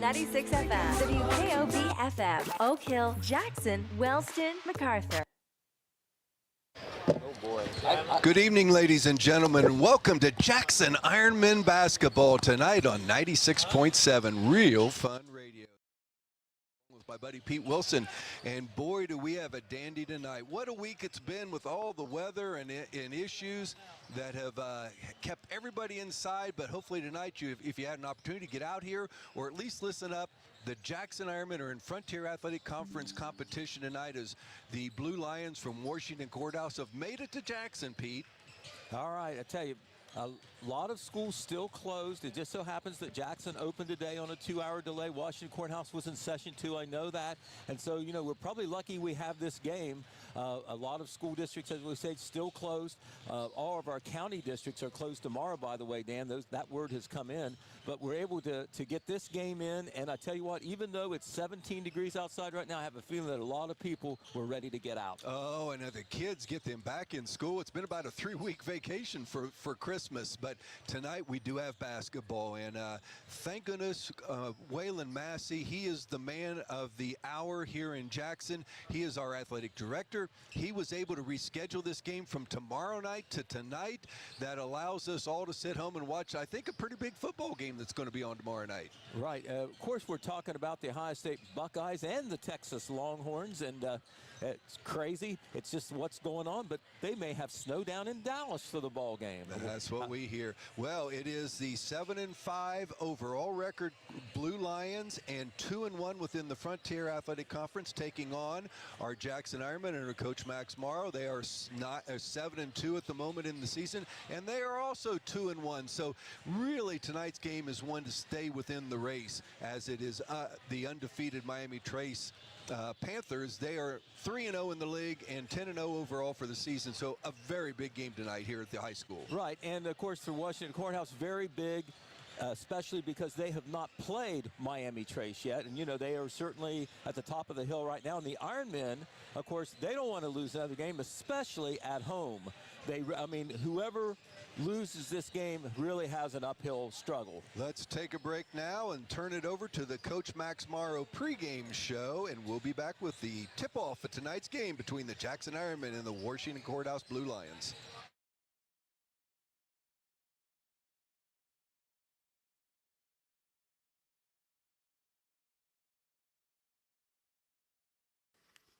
96 FM, WKOB FM, Oak Hill, Jackson, Wellston, MacArthur. Good evening, ladies and gentlemen, and welcome to Jackson Ironmen basketball tonight on 96.7 Real Fun Radio. With my buddy Pete Wilson, and boy, do we have a dandy tonight. What a week it's been with all the weather and issues that have kept everybody inside, but hopefully tonight, if you had an opportunity to get out here or at least listen up, the Jackson Ironmen are in Frontier Athletic Conference competition tonight as the Blue Lions from Washington Courthouse have made it to Jackson, Pete. All right, I tell you, a lot of schools still closed. It just so happens that Jackson opened today on a 2-hour delay. Washington Courthouse was in session 2, I know that. And so, you know, we're probably lucky we have this game. A lot of school districts, as we say, still closed. All of our county districts are closed tomorrow, by the way, Dan. That word has come in. But we're able to get this game in. And I tell you what, even though it's 17 degrees outside right now, I have a feeling that a lot of people were ready to get out. Oh, and the kids get them back in school. It's been about a 3-week vacation for Christmas. But tonight we do have basketball. And thank goodness Waylon Massey, he is the man of the hour here in Jackson. He is our athletic director. He was able to reschedule this game from tomorrow night to tonight. That allows us all to sit home and watch, I think, a pretty big football game that's going to be on tomorrow night. Right. Of course, we're talking about the Ohio State Buckeyes and the Texas Longhorns, and it's crazy. It's just what's going on, but they may have snow down in Dallas for the ball game. That's what we hear. Well, it is the 7-5 overall record Blue Lions and 2-1 within the Frontier Athletic Conference, taking on our Jackson Ironmen and our coach Max Morrow. They are 7-2 at the moment in the season, and they are also 2-1. So really tonight's game is one to stay within the race, as it is the undefeated Miami Trace Panthers. They are 3-0 in the league and 10-0 overall for the season. So a very big game tonight here at the high school. Right, and of course for Washington Courthouse, very big, especially because they have not played Miami Trace yet. And, you know, they are certainly at the top of the hill right now. And the Ironmen, of course, they don't want to lose another game, especially at home. I mean, whoever loses this game really has an uphill struggle. Let's take a break now and turn it over to the Coach Max Morrow pregame show, and we'll be back with the tip-off of tonight's game between the Jackson Ironmen and the Washington Courthouse Blue Lions.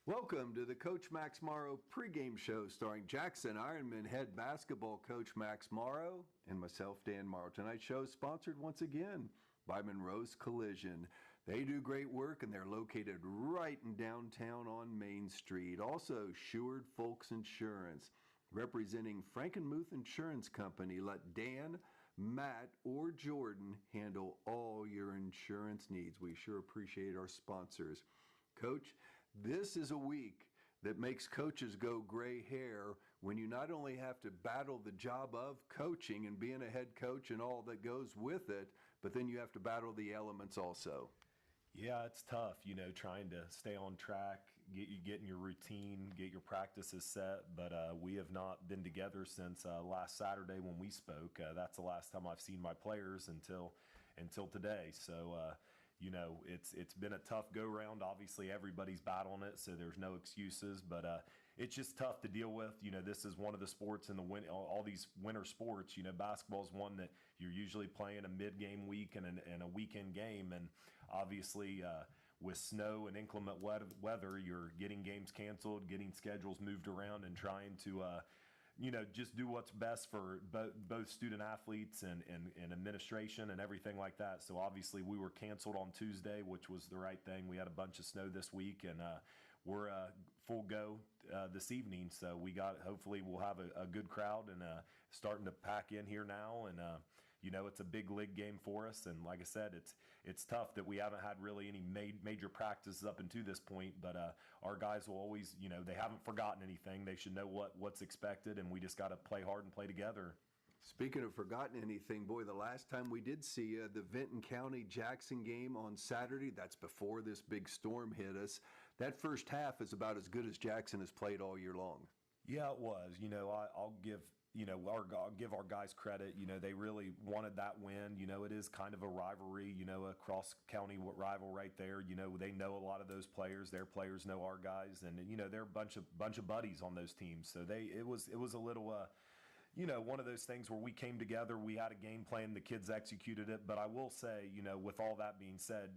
Welcome to the Coach Max Morrow pregame show starring Jackson Ironman head basketball coach Max Morrow and myself, Dan Morrow. Tonight's show is sponsored once again by Monroe's Collision. They do great work and they're located right in downtown on Main Street. Also, Schuard Folks Insurance, representing Frankenmuth Insurance Company. Let Dan, Matt, or Jordan handle all your insurance needs. We sure appreciate our sponsors. Coach, this is a week that makes coaches go gray hair when you not only have to battle the job of coaching and being a head coach and all that goes with it, but then you have to battle the elements also. Yeah, it's tough, you know, trying to stay on track, get in your routine, get your practices set. But we have not been together since last Saturday when we spoke. That's the last time I've seen my players until today. So, you know, it's been a tough go-round. Obviously, everybody's battling it, so there's no excuses. But it's just tough to deal with. You know, this is one of the sports in the all these winter sports. You know, basketball is one that you're usually playing a mid-game week and a weekend game. And obviously, with snow and inclement weather, you're getting games canceled, getting schedules moved around, and trying to you know, just do what's best for both student athletes and administration and everything like that. So obviously we were canceled on Tuesday, which was the right thing. We had a bunch of snow this week, and we're full go this evening. So hopefully we'll have a good crowd, and starting to pack in here now. And you know, it's a big league game for us. And like I said, it's tough that we haven't had really any major practices up until this point, but our guys will always, you know, they haven't forgotten anything. They should know what's expected, and we just got to play hard and play together. Speaking of forgotten anything, boy, the last time we did see the Vinton County Jackson game on Saturday, that's before this big storm hit us. That first half is about as good as Jackson has played all year long. Yeah, it was. You know, I'll give give our guys credit. They really wanted that win. It is kind of a rivalry, a cross-county rival right there. They know a lot of those players. Their players know our guys, and they're a bunch of buddies on those teams. So it was a little. One of those things where we came together, we had a game plan, the kids executed it. But I will say, with all that being said,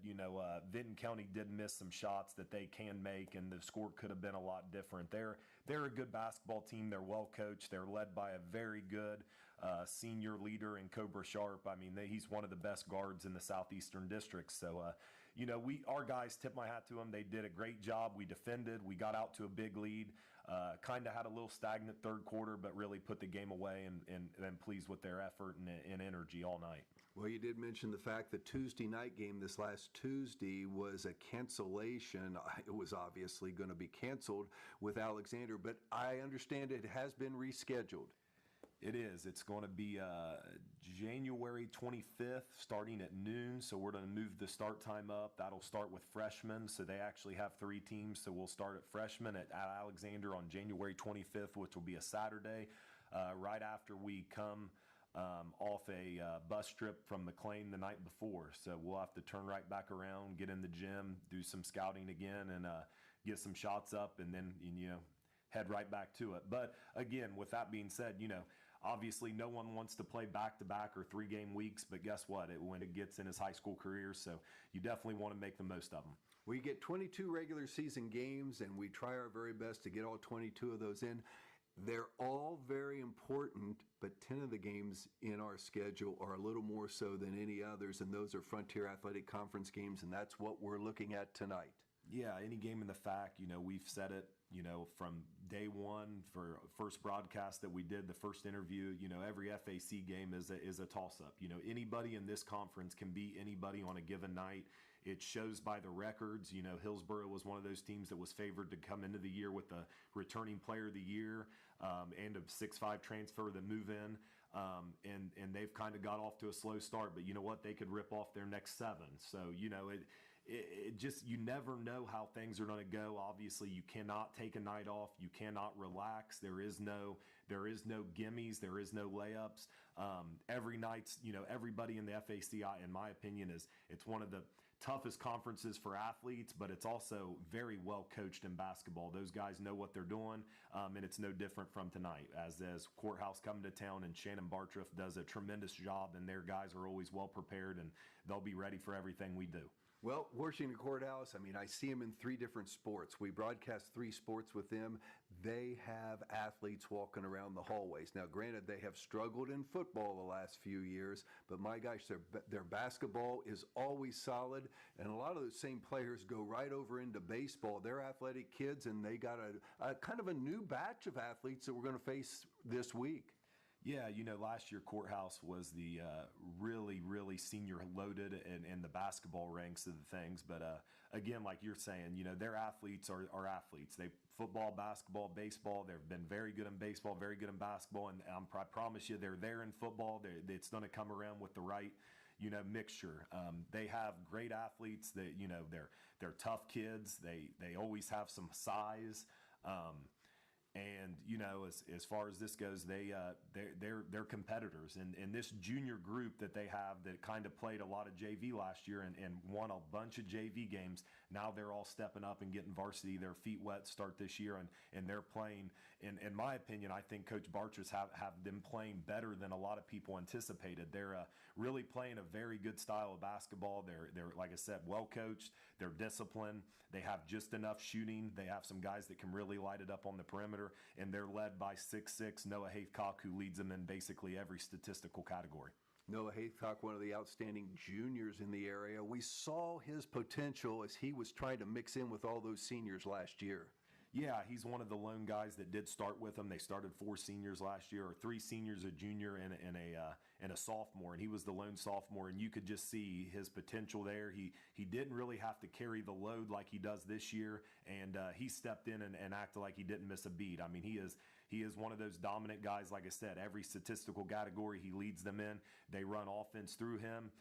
Vinton County did miss some shots that they can make, and the score could have been a lot different. They're a good basketball team. They're well coached. They're led by a very good senior leader in Cobra Sharp. I mean, he's one of the best guards in the Southeastern District. So, our guys, tip my hat to them. They did a great job. We defended. We got out to a big lead. Kind of had a little stagnant third quarter, but really put the game away and pleased with their effort and energy all night. Well, you did mention the fact that Tuesday night game this last Tuesday was a cancellation. It was obviously going to be canceled with Alexander, but I understand it has been rescheduled. It is. It's going to be January 25th starting at noon. So we're going to move the start time up. That'll start with freshmen. So they actually have 3 teams. So we'll start at freshmen at Alexander on January 25th, which will be a Saturday, right after we come off a bus trip from McLean the night before. So we'll have to turn right back around, get in the gym, do some scouting again, and get some shots up, and then head right back to it. But again, with that being said, obviously no one wants to play back-to-back or 3-game weeks, but guess what? When it gets in his high school career, so you definitely want to make the most of them. We get 22 regular season games, and we try our very best to get all 22 of those in. They're all very important, but 10 of the games in our schedule are a little more so than any others, and those are Frontier Athletic Conference games, and that's what we're looking at tonight. Yeah, any game in the FAC, we've said it, from day one for first broadcast that we did, the first interview, every FAC game is a toss-up. Anybody in this conference can beat anybody on a given night. It shows by the records. Hillsborough was one of those teams that was favored to come into the year with the returning player of the year and a 6'5" transfer that move in. And they've kind of got off to a slow start, but you know what? They could rip off their next 7. So, it just, you never know how things are going to go. Obviously, you cannot take a night off. You cannot relax. There is no gimmies. There is no layups. Every night's, everybody in the FAC, in my opinion, it's one of the toughest conferences for athletes, but it's also very well coached in basketball. Those guys know what they're doing, and it's no different from tonight. As Courthouse coming to town, and Shannon Bartriff does a tremendous job, and their guys are always well prepared, and they'll be ready for everything we do. Well, Washington Courthouse, I see them in 3 different sports. We broadcast 3 sports with them. They have athletes walking around the hallways. Now, granted, they have struggled in football the last few years, but my gosh, their basketball is always solid, and a lot of those same players go right over into baseball. They're athletic kids, and they got a kind of a new batch of athletes that we're going to face this week. Yeah, last year Courthouse was the really, really senior loaded in the basketball ranks of the things. But again, like you're saying, their athletes are athletes. They football, basketball, baseball. They've been very good in baseball, very good in basketball. And I promise you, they're there in football. It's going to come around with the right, mixture. They have great athletes. They're tough kids. They always have some size. And as far as this goes, they're competitors, and this junior group that they have that kind of played a lot of JV last year and won a bunch of JV games. Now they're all stepping up and getting varsity. Their feet wet start this year, and they're playing. In my opinion, I think Coach Bartriss have them playing better than a lot of people anticipated. They're really playing a very good style of basketball. They're like I said, well coached. They're disciplined. They have just enough shooting. They have some guys that can really light it up on the perimeter, and they're led by 6'6" Noah Haycock, who leads them in basically every statistical category. Noah Haycock, one of the outstanding juniors in the area. We saw his potential as he was trying to mix in with all those seniors last year. Yeah, he's one of the lone guys that did start with them. They started 4 seniors last year, or 3 seniors, a junior, and a sophomore, and he was the lone sophomore, and you could just see his potential there. He didn't really have to carry the load like he does this year, and he stepped in and acted like he didn't miss a beat. He is one of those dominant guys. Like I said, every statistical category he leads them in. They run offense through him.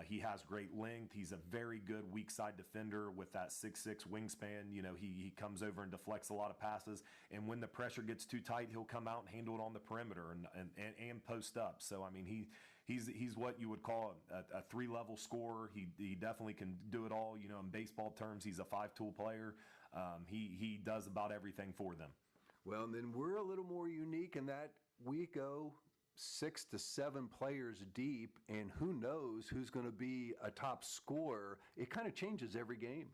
He has great length. He's a very good weak side defender with that 6'6" wingspan. He comes over and deflects a lot of passes. And when the pressure gets too tight, he'll come out and handle it on the perimeter and post up. So, I mean, he's what you would call a three-level scorer. He definitely can do it all. In baseball terms, he's a five-tool player. He does about everything for them. Well, and then we're a little more unique in that we go 6 to 7 players deep, and who knows who's going to be a top scorer. It kind of changes every game.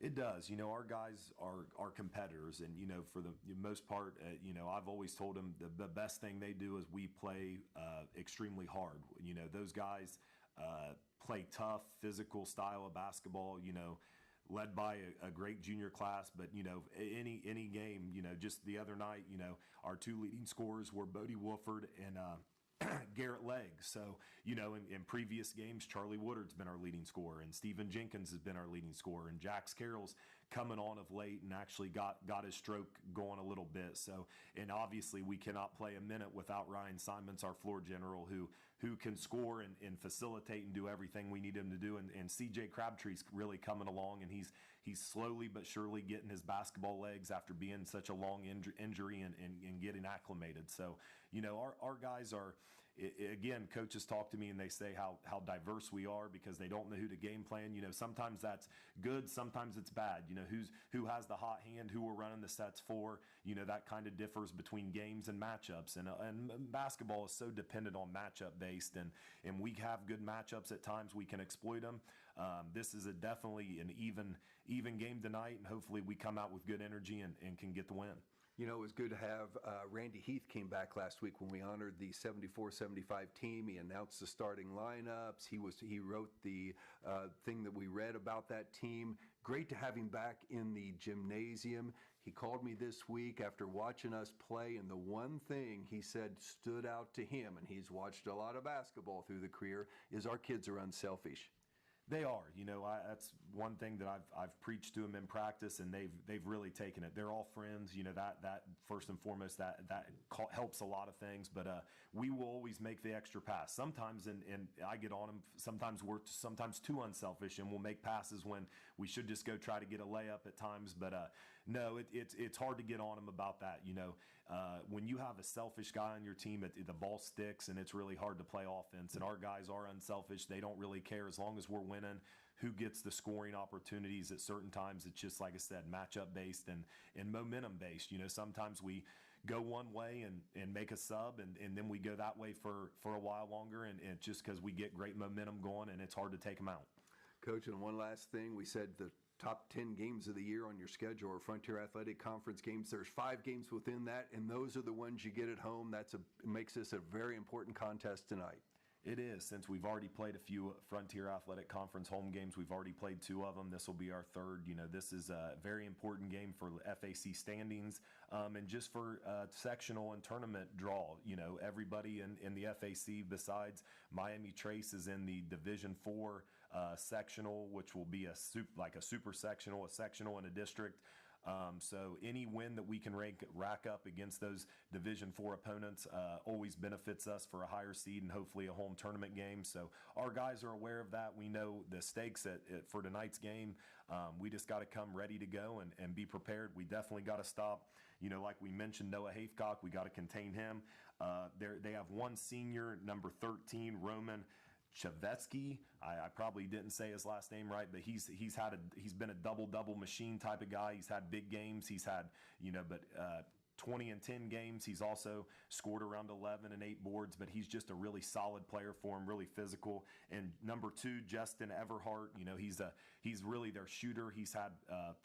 It does. Our guys are competitors, and for the most part, I've always told them the best thing they do is we play extremely hard. Those guys play tough, physical style of basketball. Led by a great junior class, but any game, just the other night, our two leading scorers were Bodie Wolford and Garrett Legg. So, in previous games, Charlie Woodard's been our leading scorer, and Stephen Jenkins has been our leading scorer, and Jax Carroll's coming on of late and actually got his stroke going a little bit. So, and obviously we cannot play a minute without Ryan Simons, our floor general, who can score and facilitate and do everything we need him to do. And CJ Crabtree's really coming along, and he's slowly but surely getting his basketball legs after being such a long injury and getting acclimated. So, our guys are, again, coaches talk to me and they say how diverse we are because they don't know who to game plan. Sometimes that's good, sometimes it's bad. Who has the hot hand, who we're running the sets for. That kind of differs between games and matchups. And basketball is so dependent on matchup based, and we have good matchups at times. We can exploit them. This is definitely an even game tonight, and hopefully we come out with good energy and can get the win. It was good to have Randy Heath came back last week when we honored the 74-75 team. He announced the starting lineups. He wrote the thing that we read about that team. Great to have him back in the gymnasium. He called me this week after watching us play, and the one thing he said stood out to him, and he's watched a lot of basketball through the career, is our kids are unselfish. They are. That's one thing that I've preached to them in practice, and they've really taken it. They're all friends. That first and foremost, that helps a lot of things. But we will always make the extra pass. Sometimes, and I get on them. Sometimes we're too unselfish, and we'll make passes when we should just go try to get a layup at times. But no, it's hard to get on them about that. When you have a selfish guy on your team, the ball sticks, and it's really hard to play offense. And our guys are unselfish. They don't really care as long as we're winning who gets the scoring opportunities. At certain times, it's just, like I said, matchup based and momentum based. Sometimes we go one way and make a sub, and then we go that way for a while longer, and just because we get great momentum going, and it's hard to take them out. Coach, and one last thing, we said the top 10 games of the year on your schedule are Frontier Athletic Conference games. There's 5 games within that, and those are the ones you get at home. It makes this a very important contest tonight. It is. Since we've already played a few Frontier Athletic Conference home games, we've already played 2 of them. This will be our 3rd. This is a very important game for FAC standings and just for sectional and tournament draw. Everybody in the FAC besides Miami Trace is in the Division 4 sectional, which will be a super sectional, a sectional, and a district. So any win that we can rack up against those Division 4 opponents always benefits us for a higher seed and hopefully a home tournament game. So our guys are aware of that. We know the stakes for tonight's game. We just got to come ready to go and be prepared. We definitely got to stop, like we mentioned, Noah Haithcock. We got to contain him. They have one senior, number 13, Roman Chavetsky. I probably didn't say his last name right, but he's been a double machine type of guy. He's had big games. He's had 20 and 10 games. He's also scored around 11 and 8 boards, but he's just a really solid player for him, really physical. And number 2, Justin Everhart, he's really their shooter. He's had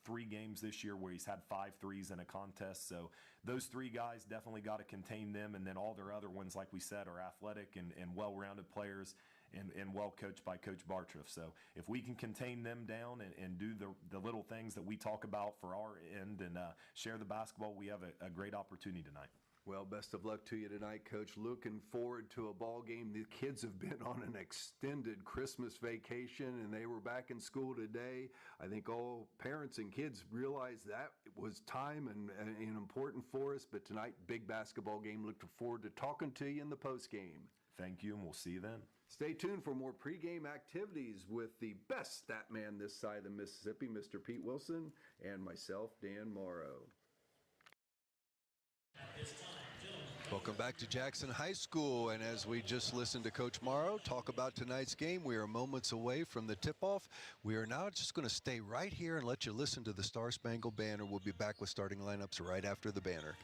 3 games this year where he's had 5 threes in a contest. So those 3 guys definitely got to contain them. And then all their other ones, like we said, are athletic and well-rounded players. And well coached by Coach Bartroff. So if we can contain them down and do the little things that we talk about for our end and share the basketball, we have a great opportunity tonight. Well, best of luck to you tonight, Coach. Looking forward to a ball game. The kids have been on an extended Christmas vacation, and they were back in school today. I think all parents and kids realized that it was time and important for us. But tonight, big basketball game. Looking forward to talking to you in the post game. Thank you, and we'll see you then. Stay tuned for more pregame activities with the best stat man this side of the Mississippi, Mr. Pete Wilson, and myself, Dan Morrow. Welcome back to Jackson High School, and as we just listened to Coach Morrow talk about tonight's game, we are moments away from the tip-off. We are now just going to stay right here and let you listen to the Star Spangled Banner. We'll be back with starting lineups right after the banner.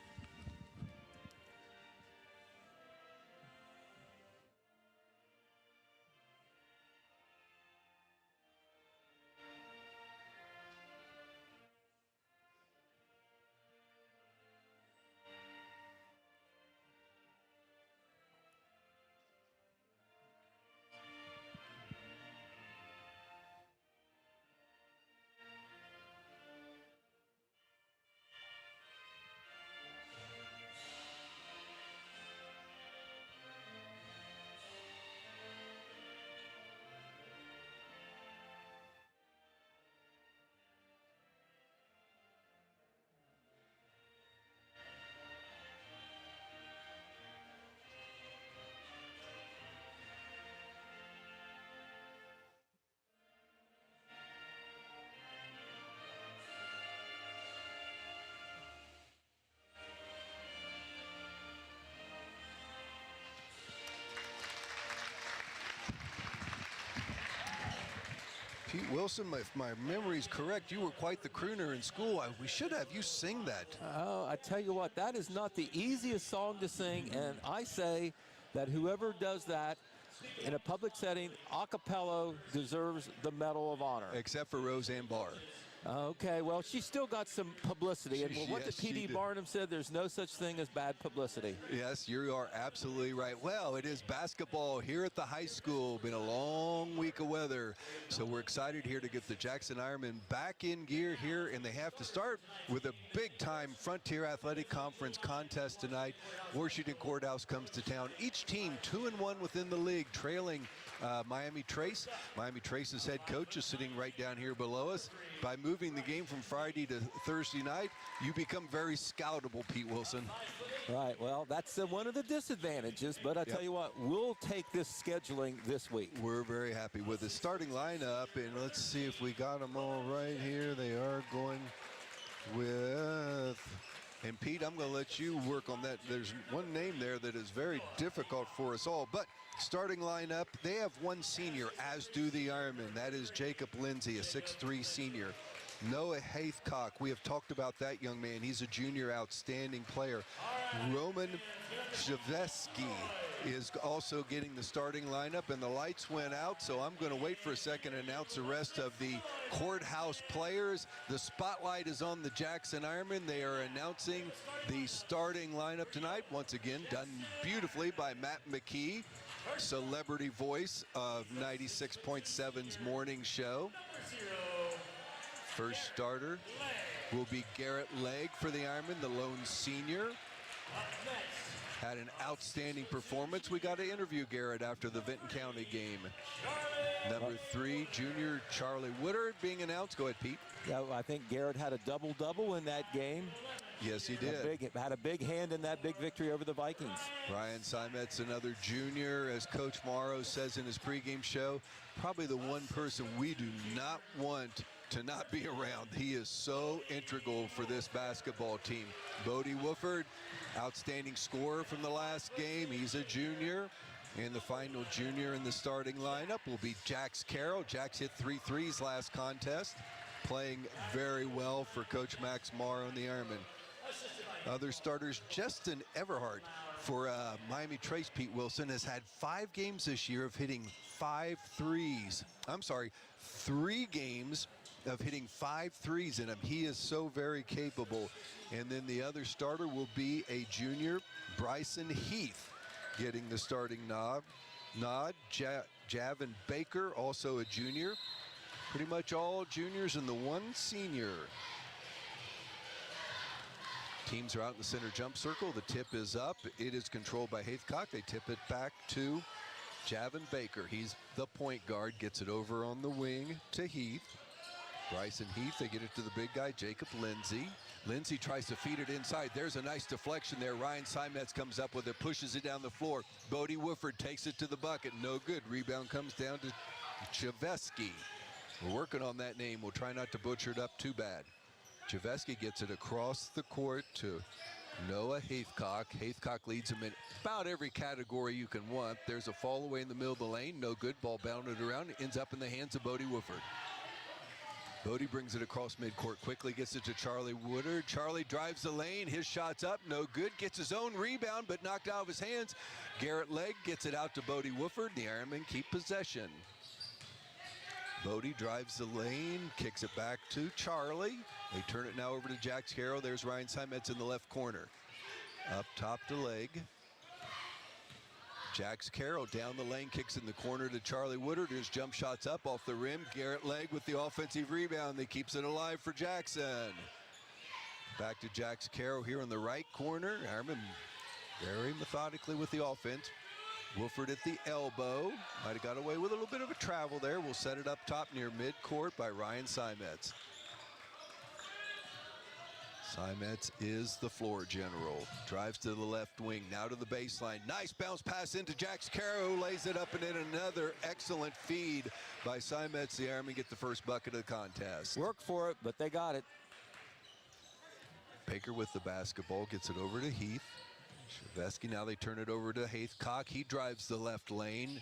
Pete Wilson, if my memory's correct, you were quite the crooner in school. We should have you sing that. Oh, I tell you what, that is not the easiest song to sing, and I say that whoever does that in a public setting, a cappella, deserves the Medal of Honor. Except for Roseanne Barr. Okay, well, she still got some publicity. And what Yes, did P.D. Barnum said, there's no such thing as bad publicity. Yes, you are absolutely right. Well, it is basketball here at the high school. Been a long week of weather, so we're excited here to get the Jackson Ironmen back in gear here, and they have to start with a big-time Frontier Athletic Conference contest tonight. Washington Courthouse comes to town. Each team 2-1 within the league, trailing Miami Trace. Miami Trace's head coach is sitting right down here below us. By moving the game from Friday to Thursday night, you become very scoutable, Pete Wilson. Right, well, that's one of the disadvantages, but I tell you what, we'll take this scheduling this week. We're very happy with the starting lineup, and let's see if we got them all right here. They are going with... And Pete, I'm going to let you work on that. There's one name there that is very difficult for us all, but starting lineup, they have one senior, as do the Ironmen. That is Jacob Lindsay, a 6'3" senior. Noah Haithcock, we have talked about that young man. He's a junior, outstanding player. Roman Shaveski is also getting the starting lineup, and the lights went out, so I'm going to wait for a second and announce the rest of the Courthouse players. The spotlight is on the Jackson Ironmen. They are announcing the starting lineup tonight. Once again, done beautifully by Matt McKee, celebrity voice of 96.7's morning show. First starter will be Garrett Legg for the Ironmen, the lone senior. Had an outstanding performance. We got to interview Garrett after the Vinton County game. Number 3, junior Charlie Woodard being announced. Go ahead, Pete. Yeah, I think Garrett had a double-double in that game. Yes, he did. Had a big hand in that big victory over the Vikings. Ryan Simet's another junior, as Coach Morrow says in his pregame show. Probably the one person we do not want to not be around. He is so integral for this basketball team. Bodie Wooford, outstanding scorer from the last game. He's a junior. And the final junior in the starting lineup will be Jax Carroll. Jax hit 3 threes last contest, playing very well for Coach Max Morrow and the Ironmen. Other starters, Justin Everhart for Miami Trace, Pete Wilson, has had 5 games this year of hitting 5 threes. I'm sorry, 3 games of hitting 5 threes in him. He is so very capable. And then the other starter will be a junior, Bryson Heath, getting the starting nod. Javin Baker, also a junior. Pretty much all juniors and the one senior. Teams are out in the center jump circle. The tip is up. It is controlled by Haithcock. They tip it back to Javin Baker. He's the point guard. Gets it over on the wing to Heath. Bryson Heath, they get it to the big guy, Jacob Lindsay. Lindsay tries to feed it inside. There's a nice deflection there. Ryan Simets comes up with it, pushes it down the floor. Bodie Wooford takes it to the bucket. No good. Rebound comes down to Chaveski. We're working on that name. We'll try not to butcher it up too bad. Chaveski gets it across the court to Noah Haithcock. Haithcock leads him in about every category you can want. There's a fall away in the middle of the lane. No good. Ball bounded around. It ends up in the hands of Bodie Wooford. Bodie brings it across midcourt, quickly gets it to Charlie Woodard. Charlie drives the lane, his shot's up, no good. Gets his own rebound, but knocked out of his hands. Garrett Legg gets it out to Bodie Wooford. The Ironmen keep possession. Bodie drives the lane, kicks it back to Charlie. They turn it now over to Jax Carroll. There's Ryan Simets in the left corner. Up top to Legg. Jax Carroll down the lane, kicks in the corner to Charlie Woodard. His jump shots up off the rim. Garrett Legg with the offensive rebound that keeps it alive for Jackson. Back to Jax Carroll here in the right corner. Ironman very methodically with the offense. Wooford at the elbow. Might have got away with a little bit of a travel there. We'll set it up top near midcourt by Ryan Simets. Simets is the floor general. Drives to the left wing, now to the baseline. Nice bounce pass into Jax Carroll, who lays it up and in. Another excellent feed by Simets. The Ironmen get the first bucket of the contest. Work for it, but they got it. Baker with the basketball, gets it over to Heath. Chaveski, now they turn it over to Haithcock. He drives the left lane.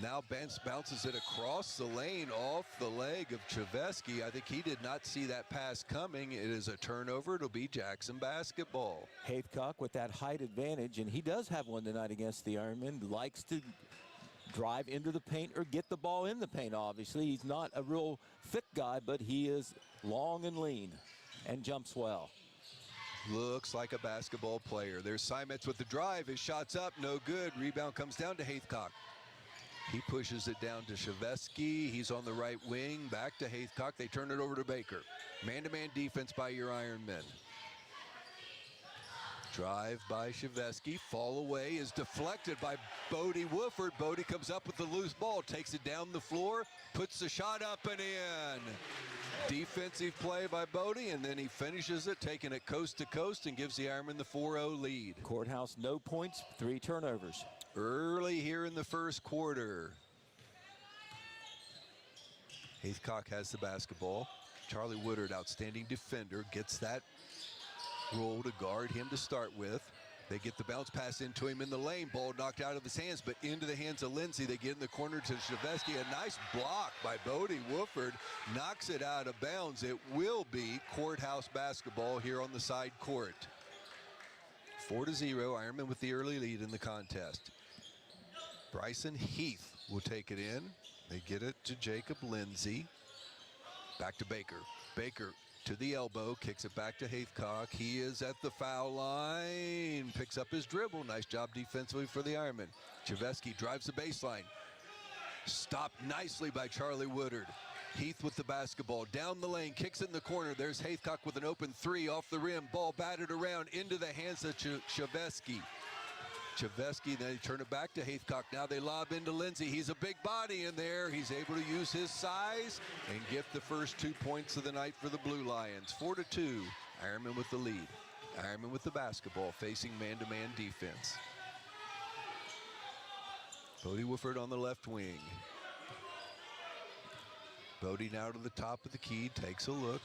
Now bounces it across the lane off the leg of Chaveski. I think he did not see that pass coming. It is a turnover. It'll be Jackson basketball. Haithcock with that height advantage, and he does have one tonight against the Ironmen. Likes to drive into the paint or get the ball in the paint, obviously. He's not a real thick guy, but he is long and lean and jumps well. Looks like a basketball player. There's Simets with the drive. His shot's up, no good. Rebound comes down to Haithcock. He pushes it down to Chaveski. He's on the right wing. Back to Haithcock. They turn it over to Baker. Man-to-man defense by your Ironmen. Drive by Chaveski. Fall away is deflected by Bodie Wooford. Bodie comes up with the loose ball. Takes it down the floor. Puts the shot up and in. Defensive play by Bodie, and then he finishes it, taking it coast to coast, and gives the Ironmen the 4-0 lead. Courthouse, no points, 3 turnovers. Early here in the first quarter. Haithcock has the basketball. Charlie Woodard, outstanding defender, gets that roll to guard him to start with. They get the bounce pass into him in the lane. Ball knocked out of his hands, but into the hands of Lindsay. They get in the corner to Chaveski. A nice block by Bodie Wooford. Knocks it out of bounds. It will be Courthouse basketball here on the side court. 4-0, Ironmen with the early lead in the contest. Bryson Heath will take it in. They get it to Jacob Lindsay. Back to Baker. Baker to the elbow, kicks it back to Haithcock. He is at the foul line, picks up his dribble. Nice job defensively for the Ironmen. Chaveski drives the baseline. Stopped nicely by Charlie Woodard. Heath with the basketball, down the lane, kicks it in the corner. There's Haithcock with an open 3 off the rim. Ball batted around into the hands of Chaveski. Chaveski, then they turn it back to Haithcock. Now they lob into Lindsay. He's a big body in there. He's able to use his size and get the first 2 points of the night for the Blue Lions. 4-2, Ironmen with the lead. Ironmen with the basketball, facing man-to-man defense. Bodie Wooford on the left wing. Bodie now to the top of the key, takes a look.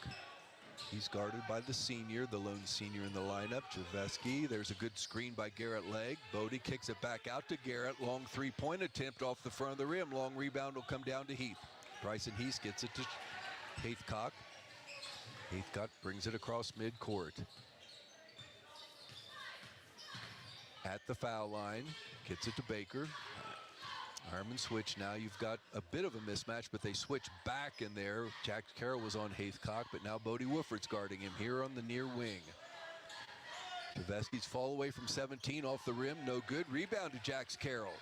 He's guarded by the senior, the lone senior in the lineup, Chaveski. There's a good screen by Garrett Legg. Bodie kicks it back out to Garrett. Long three-point attempt off the front of the rim. Long rebound will come down to Heath. Bryson Heath gets it to Haithcock. Haithcock brings it across midcourt. At the foul line, gets it to Baker. Ironmen switch now. You've got a bit of a mismatch, but they switch back in there. Jack Carroll was on Haithcock, but now Bodie Wooford's guarding him here on the near wing. Chaveski's fall away from 17 off the rim. No good. Rebound to Jax Carroll.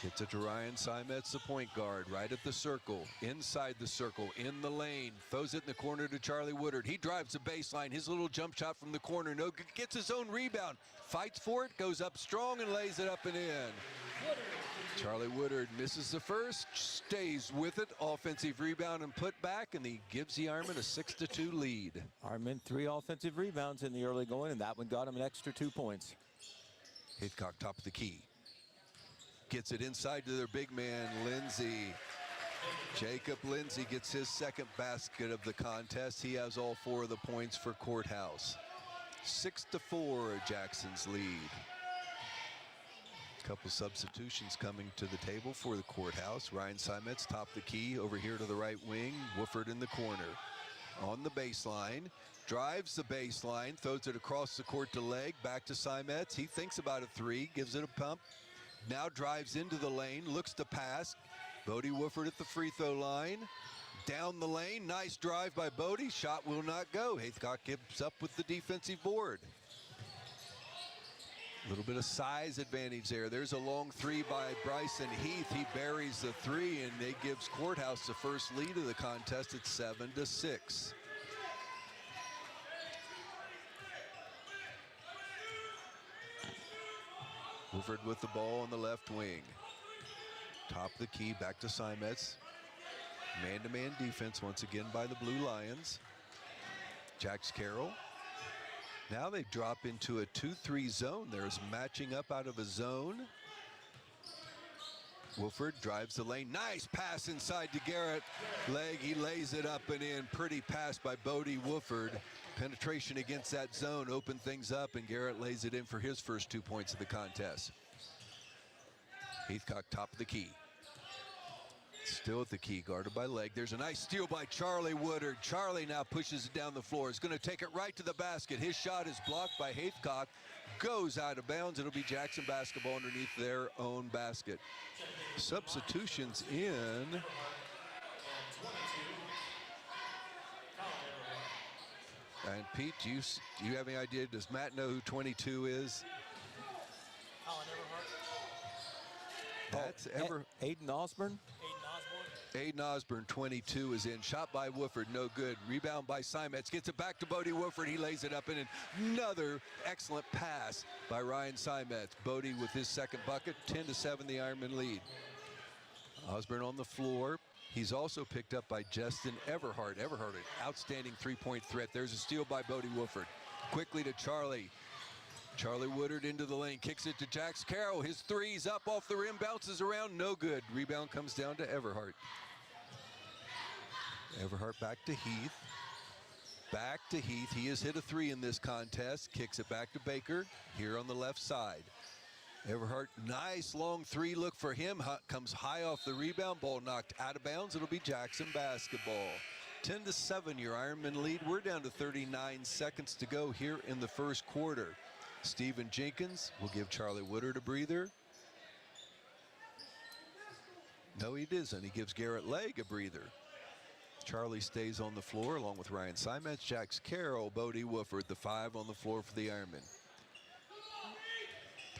Gets it to Ryan Simets, the point guard, right at the circle, inside the circle, in the lane. Throws it in the corner to Charlie Woodard. He drives the baseline. His little jump shot from the corner. No good. Gets his own rebound. Fights for it, goes up strong and lays it up and in. Charlie Woodard misses the first, stays with it. Offensive rebound and put back, and he gives the Ironmen a 6-2 lead. Ironmen 3 offensive rebounds in the early going, and that one got him an extra 2 points. Heathcock top of the key. Gets it inside to their big man, Lindsay. Jacob Lindsay gets his second basket of the contest. He has all 4 of the points for Courthouse. 6-4, Jackson's lead. Couple substitutions coming to the table for the Courthouse. Ryan Simets top the key over here to the right wing. Wooford in the corner. On the baseline, drives the baseline, throws it across the court to Leg, back to Simets. He thinks about a 3, gives it a pump. Now drives into the lane, looks to pass. Bodie Wooford at the free throw line. Down the lane, nice drive by Bodie. Shot will not go. Heathcock gives up with the defensive board. A little bit of size advantage there. There's a long 3 by Bryson Heath. He buries the 3, and it gives Courthouse the first lead of the contest at 7-6. Wooford with the ball on the left wing. Top of the key, back to Simets. Man-to-man defense once again by the Blue Lions. Jax Carroll. Now they drop into a 2-3 zone. There's matching up out of a zone. Wooford drives the lane. Nice pass inside to Garrett Leg. He lays it up and in. Pretty pass by Bodie Wooford. Penetration against that zone opened things up, and Garrett lays it in for his first 2 points of the contest. Heathcock top of the key. Still at the key, guarded by Leg. There's a nice steal by Charlie Woodard. Charlie now pushes it down the floor. He's going to take it right to the basket. His shot is blocked by Heathcock. Goes out of bounds. It'll be Jackson basketball underneath their own basket. Substitutions in. And Pete, do you have any idea? Does Matt know who 22 is? That's Aiden Osborne. Aiden Osborne, 22, is in. Shot by Wooford, no good. Rebound by Simets. Gets it back to Bodie Wooford. He lays it up, and another excellent pass by Ryan Simets. Bodie with his second bucket. 10-7, the Ironman lead. Osborne on the floor. He's also picked up by Justin Everhart. Everhart, an outstanding 3-point threat. There's a steal by Bodie Wooford. Quickly to Charlie. Charlie Woodard into the lane, kicks it to Jax Carroll. His 3's up off the rim, bounces around, no good. Rebound comes down to Everhart. Everhart back to Heath. Back to Heath. He has hit a 3 in this contest. Kicks it back to Baker here on the left side. Everhart, nice long 3 look for him. Comes high off the rebound. Ball knocked out of bounds. It'll be Jackson basketball. 10-7, your Ironman lead. We're down to 39 seconds to go here in the first quarter. Stephen Jenkins will give Charlie Woodard a breather. No, he doesn't. He gives Garrett Leg a breather. Charlie stays on the floor along with Ryan Simets, Jax Carroll, Bodie Wooford, the 5 on the floor for the Ironmen.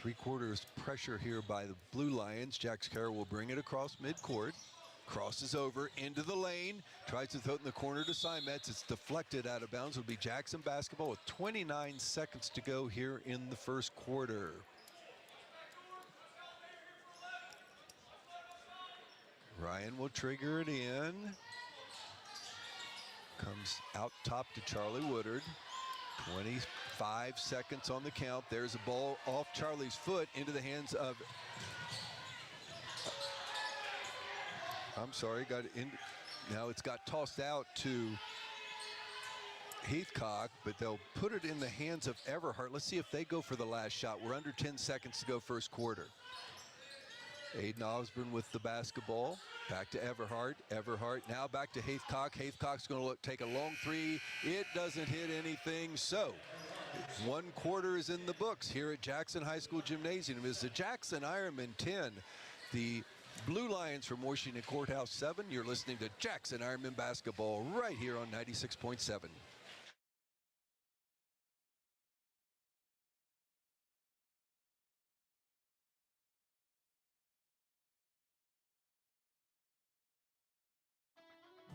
3/4 pressure here by the Blue Lions. Jax Carroll will bring it across midcourt. Crosses over into the lane, tries to throw it in the corner to Simets. It's deflected out of bounds. It'll be Jackson basketball with 29 seconds to go here in the first quarter. Ryan will trigger it in. Comes out top to Charlie Woodard. 25 seconds on the count. There's a ball off Charlie's foot into the hands of I'm sorry, now it's got tossed out to Heathcock, but they'll put it in the hands of Everhart. Let's see if they go for the last shot. We're under 10 seconds to go first quarter. Aiden Osborne with the basketball. Back to Everhart. Everhart now back to Heathcock. Heathcock's going to take a long 3. It doesn't hit anything. So 1/4 is in the books here at Jackson High School Gymnasium. It's the Jackson Ironmen 10. The Blue Lions from Washington Courthouse 7. You're listening to Jackson Ironman basketball right here on 96.7.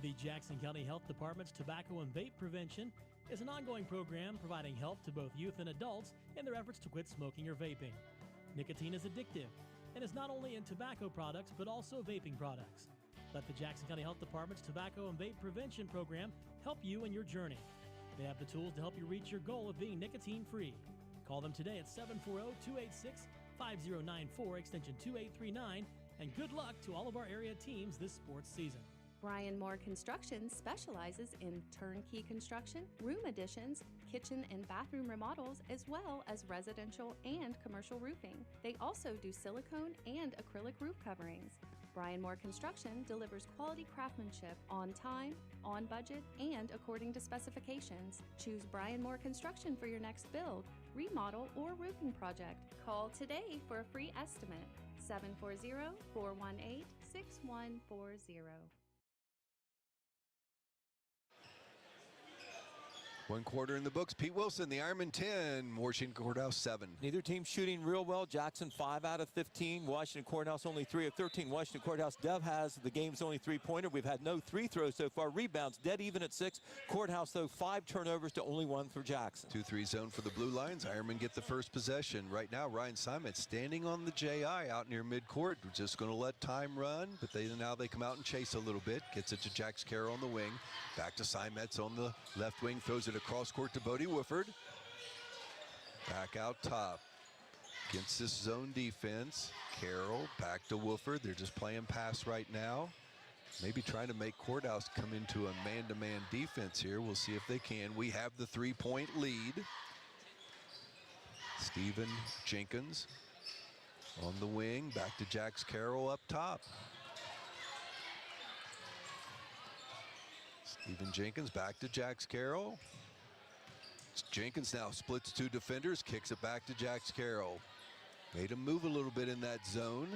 The Jackson County Health Department's Tobacco and Vape Prevention is an ongoing program providing help to both youth and adults in their efforts to quit smoking or vaping. Nicotine is addictive, and is not only in tobacco products but also vaping products. Let the Jackson County Health Department's Tobacco and Vape Prevention Program help you in your journey. They have the tools to help you reach your goal of being nicotine-free. Call them today at 740-286-5094, extension 2839, and good luck to all of our area teams this sports season. Brian Moore Construction specializes in turnkey construction, room additions, kitchen and bathroom remodels, as well as residential and commercial roofing. They also do silicone and acrylic roof coverings. Brian Moore Construction delivers quality craftsmanship on time, on budget, and according to specifications. Choose Brian Moore Construction for your next build, remodel, or roofing project. Call today for a free estimate. 740-418-6140. 1 quarter in the books. Pete Wilson, the Ironman 10, Washington Courthouse 7. Neither team shooting real well. Jackson 5 out of 15. Washington Courthouse only 3 of 13. Washington Courthouse, Dev has the game's only 3-pointer. We've had no 3 throws so far. Rebounds dead even at 6. Courthouse, though, 5 turnovers to only 1 for Jackson. 2-3 zone for the Blue Lions. Ironmen get the first possession. Right now, Ryan Simon standing on the JI out near midcourt. We're just going to let time run, but now they come out and chase a little bit. Gets it to Jax Carroll on the wing. Back to Simets on the left wing. Throws it across court to Bodie Wooford. Back out top. Against this zone defense. Carroll back to Wooford. They're just playing pass right now. Maybe trying to make Courthouse come into a man-to-man defense here. We'll see if they can. We have the 3-point lead. Stephen Jenkins on the wing. Back to Jax Carroll up top. Stephen Jenkins back to Jax Carroll. Jenkins now splits 2 defenders, kicks it back to Jax Carroll. Made him move a little bit in that zone.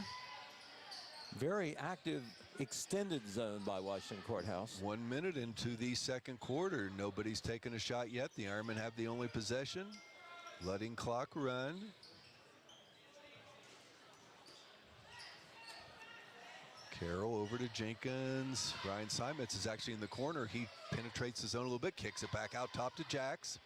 Very active extended zone by Washington Courthouse. 1 minute into the second quarter. Nobody's taken a shot yet. The Ironmen have the only possession. Letting clock run. Carroll over to Jenkins. Ryan Simets is actually in the corner. He penetrates the zone a little bit, kicks it back out top to Jax.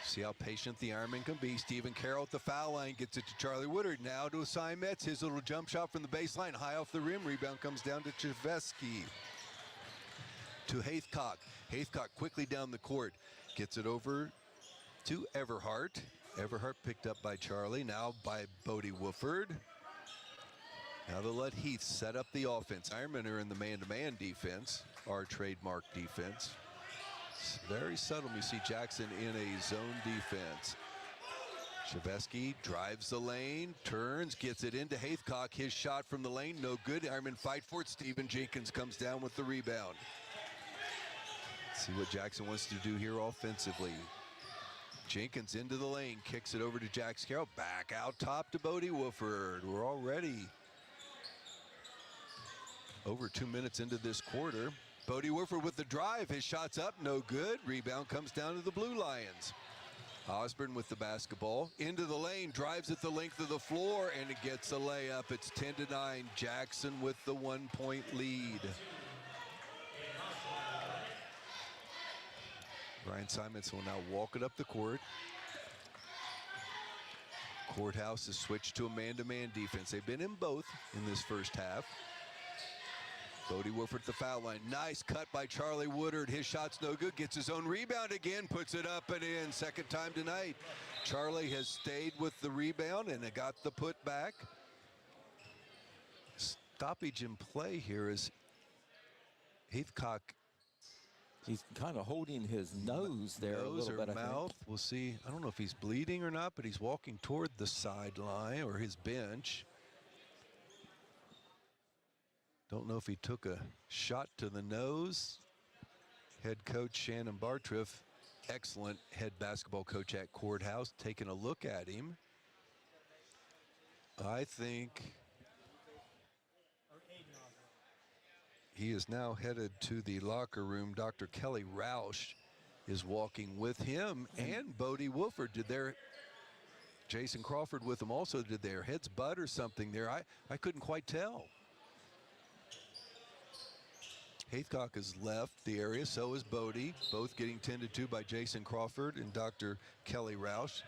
See how patient the Ironman can be. Stephen Carroll at the foul line, gets it to Charlie Woodard. Now to Simets, his little jump shot from the baseline, high off the rim. Rebound comes down to Chevesky. To Haithcock. Haithcock quickly down the court. Gets it over to Everhart. Everhart picked up by Charlie, now by Bodie Wooford. Now they'll let Heath set up the offense. Ironmen are in the man-to-man defense, our trademark defense. It's very subtle. You see Jackson in a zone defense. Chevesky drives the lane, turns, gets it into Haithcock. His shot from the lane, no good. Ironmen fight for it. Stephen Jenkins comes down with the rebound. Let's see what Jackson wants to do here offensively. Jenkins into the lane, kicks it over to Jax Carroll. Back out top to Bodie Wooford. We're already over 2 minutes into this quarter. Bodie Wooford with the drive. His shot's up, no good. Rebound comes down to the Blue Lions. Osborne with the basketball. Into the lane, drives at the length of the floor, and it gets a layup. It's 10-9. Jackson with the 1-point lead. Ryan Simons will now walk it up the court. Courthouse has switched to a man-to-man defense. They've been in both in this first half. Bodie Wooford at the foul line. Nice cut by Charlie Woodard. His shot's no good. Gets his own rebound again. Puts it up and in. Second time tonight. Charlie has stayed with the rebound and it got the put back. Stoppage in play here is Heathcock. He's kind of holding his nose there a little bit, I mouth. think. We'll see. I don't know if he's bleeding or not, but he's walking toward the sideline or his bench. Don't know if he took a shot to the nose. Head coach Shannon Bartriff, excellent head basketball coach at Courthouse, taking a look at him. I think he is now headed to the locker room. Dr. Kelly Roush is walking with him, and Bodie Wooford. Jason Crawford with them also. Did their heads butt or something there? I couldn't quite tell. Haithcock has left the area, so is Bodie, both getting tended to by Jason Crawford and Dr. Kelly Roush.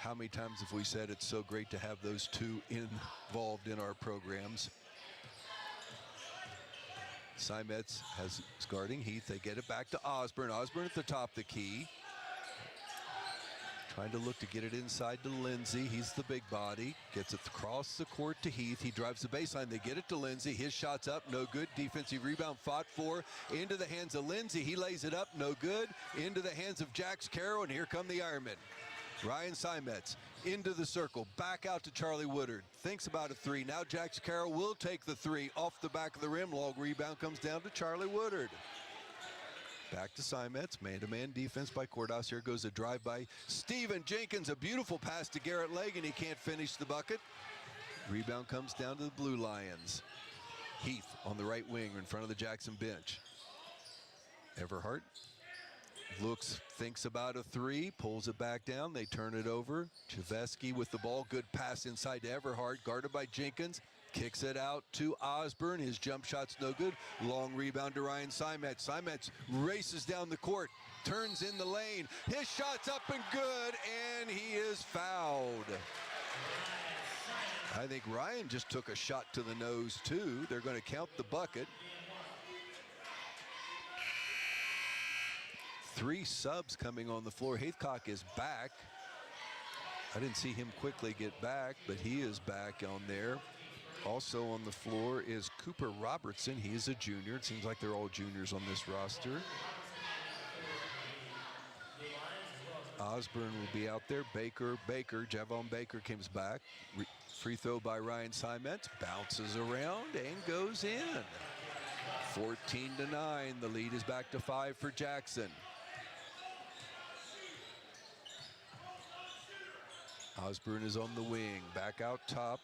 how many times have we said it's so great to have those two involved in our programs. Simets is guarding Heath. They get it back to Osborne. Osborne at the top of the key. Trying to look to get it inside to Lindsay. He's the big body. Gets it across the court to Heath. He drives the baseline. They get it to Lindsay. His shot's up. No good. Defensive rebound fought for. Into the hands of Lindsay. He lays it up. No good. Into the hands of Jax Carroll. And here come the Ironmen. Ryan Simets into the circle. Back out to Charlie Woodard. Thinks about a three. Now Jax Carroll will take the three off the back of the rim. Long rebound comes down to Charlie Woodard. Back to Simets, man-to-man defense by Courthouse. Here goes a drive by Stephen Jenkins. A beautiful pass to Garrett Legg, and he can't finish the bucket. Rebound comes down to the Blue Lions. Heath on the right wing in front of the Jackson bench. Everhart looks, thinks about a three, pulls it back down. They turn it over. Chavesky with the ball. Good pass inside to Everhart, guarded by Jenkins. Kicks it out to Osborne. His jump shot's no good. Long rebound to Ryan Simets. Simets races down the court, turns in the lane. His shot's up and good, and he is fouled. I think Ryan just took a shot to the nose, too. They're going to count the bucket. 3 subs coming on the floor. Haycock is back. I didn't see him quickly get back, but he is back on there. Also on the floor is Cooper Robertson. He is a junior. It seems like they're all juniors on this roster. Osborne will be out there. Javon Baker comes back. Free throw by Ryan Simets. Bounces around and goes in. 14-9. The lead is back to 5 for Jackson. Osborne is on the wing. Back out top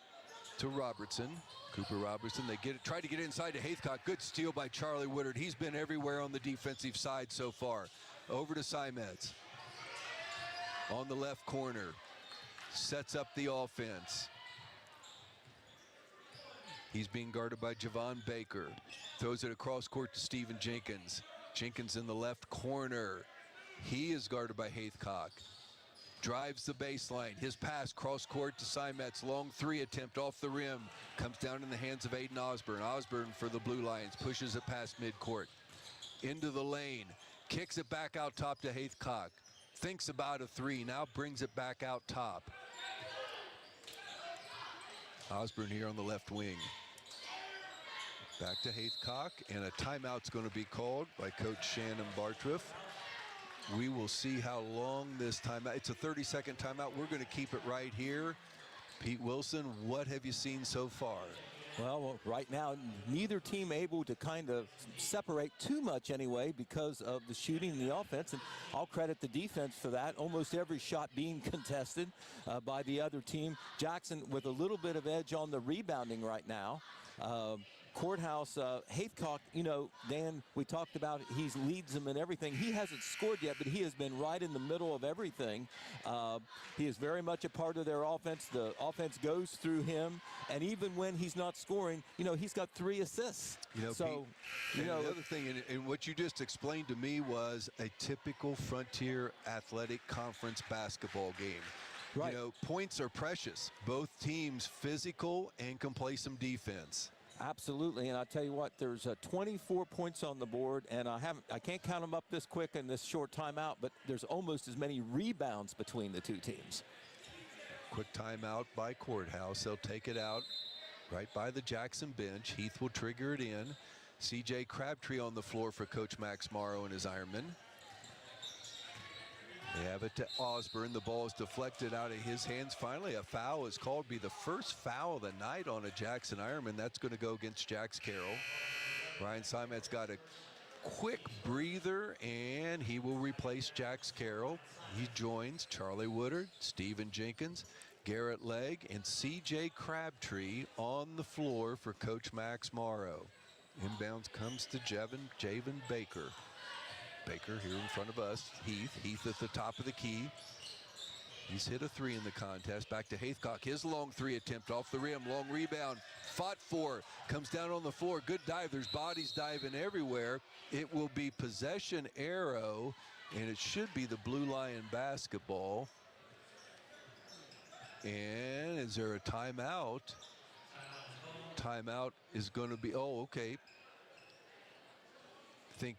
to Robertson. Cooper Robertson, they get it, try to get inside to Haycock. Good steal by Charlie Woodard. He's been everywhere on the defensive side so far. Over to Simets. On the left corner. Sets up the offense. He's being guarded by Javon Baker. Throws it across court to Stephen Jenkins. Jenkins in the left corner. He is guarded by Haycock. Drives the baseline. His pass cross court to Simets. Long three attempt off the rim. Comes down in the hands of Aiden Osborne. Osborne for the Blue Lions. Pushes it past midcourt. Into the lane. Kicks it back out top to Haycock. Thinks about a three. Now brings it back out top. Osborne here on the left wing. Back to Haycock. And a timeout's going to be called by Coach Shannon Bartroff. We will see how long this timeout. It's a 30-second timeout. We're going to keep it right here. Pete Wilson, what have you seen so far? Well, right now, neither team able to kind of separate too much anyway because of the shooting and the offense. And I'll credit the defense for that. Almost every shot being contested by the other team. Jackson with a little bit of edge on the rebounding right now. Courthouse, Haycock, you know, Dan, we talked about he leads them in everything. He hasn't scored yet, but he has been right in the middle of everything. He is very much a part of their offense. The offense goes through him, and even when he's not scoring, you know, he's got 3 assists. You know, so, Pete, you know, the other thing, and what you just explained to me was a typical Frontier Athletic Conference basketball game. Right. You know, points are precious. Both teams physical and can play some defense. Absolutely, and I tell you what, there's 24 points on the board, and I can't count them up this quick in this short timeout, but there's almost as many rebounds between the two teams. Quick timeout by Courthouse. They'll take it out right by the Jackson bench. Heath will trigger it in. C.J. Crabtree on the floor for Coach Max Morrow and his Ironmen. They have it to Osborne. The ball is deflected out of his hands. Finally, a foul is called. Be the first foul of the night on a Jackson Ironman. That's going to go against Jax Carroll. Ryan Simets got a quick breather, and he will replace Jax Carroll. He joins Charlie Woodard, Stephen Jenkins, Garrett Legg, and C.J. Crabtree on the floor for Coach Max Morrow. Inbounds comes to Javen Baker. Baker here in front of us. Heath at the top of the key. He's hit a three in the contest. Back to Haycock. His long three attempt off the rim. Long rebound. Fought for. Comes down on the floor. Good dive. There's bodies diving everywhere. It will be possession arrow, and it should be the Blue Lion basketball. And is there a timeout? Timeout is going to be, oh, okay. I think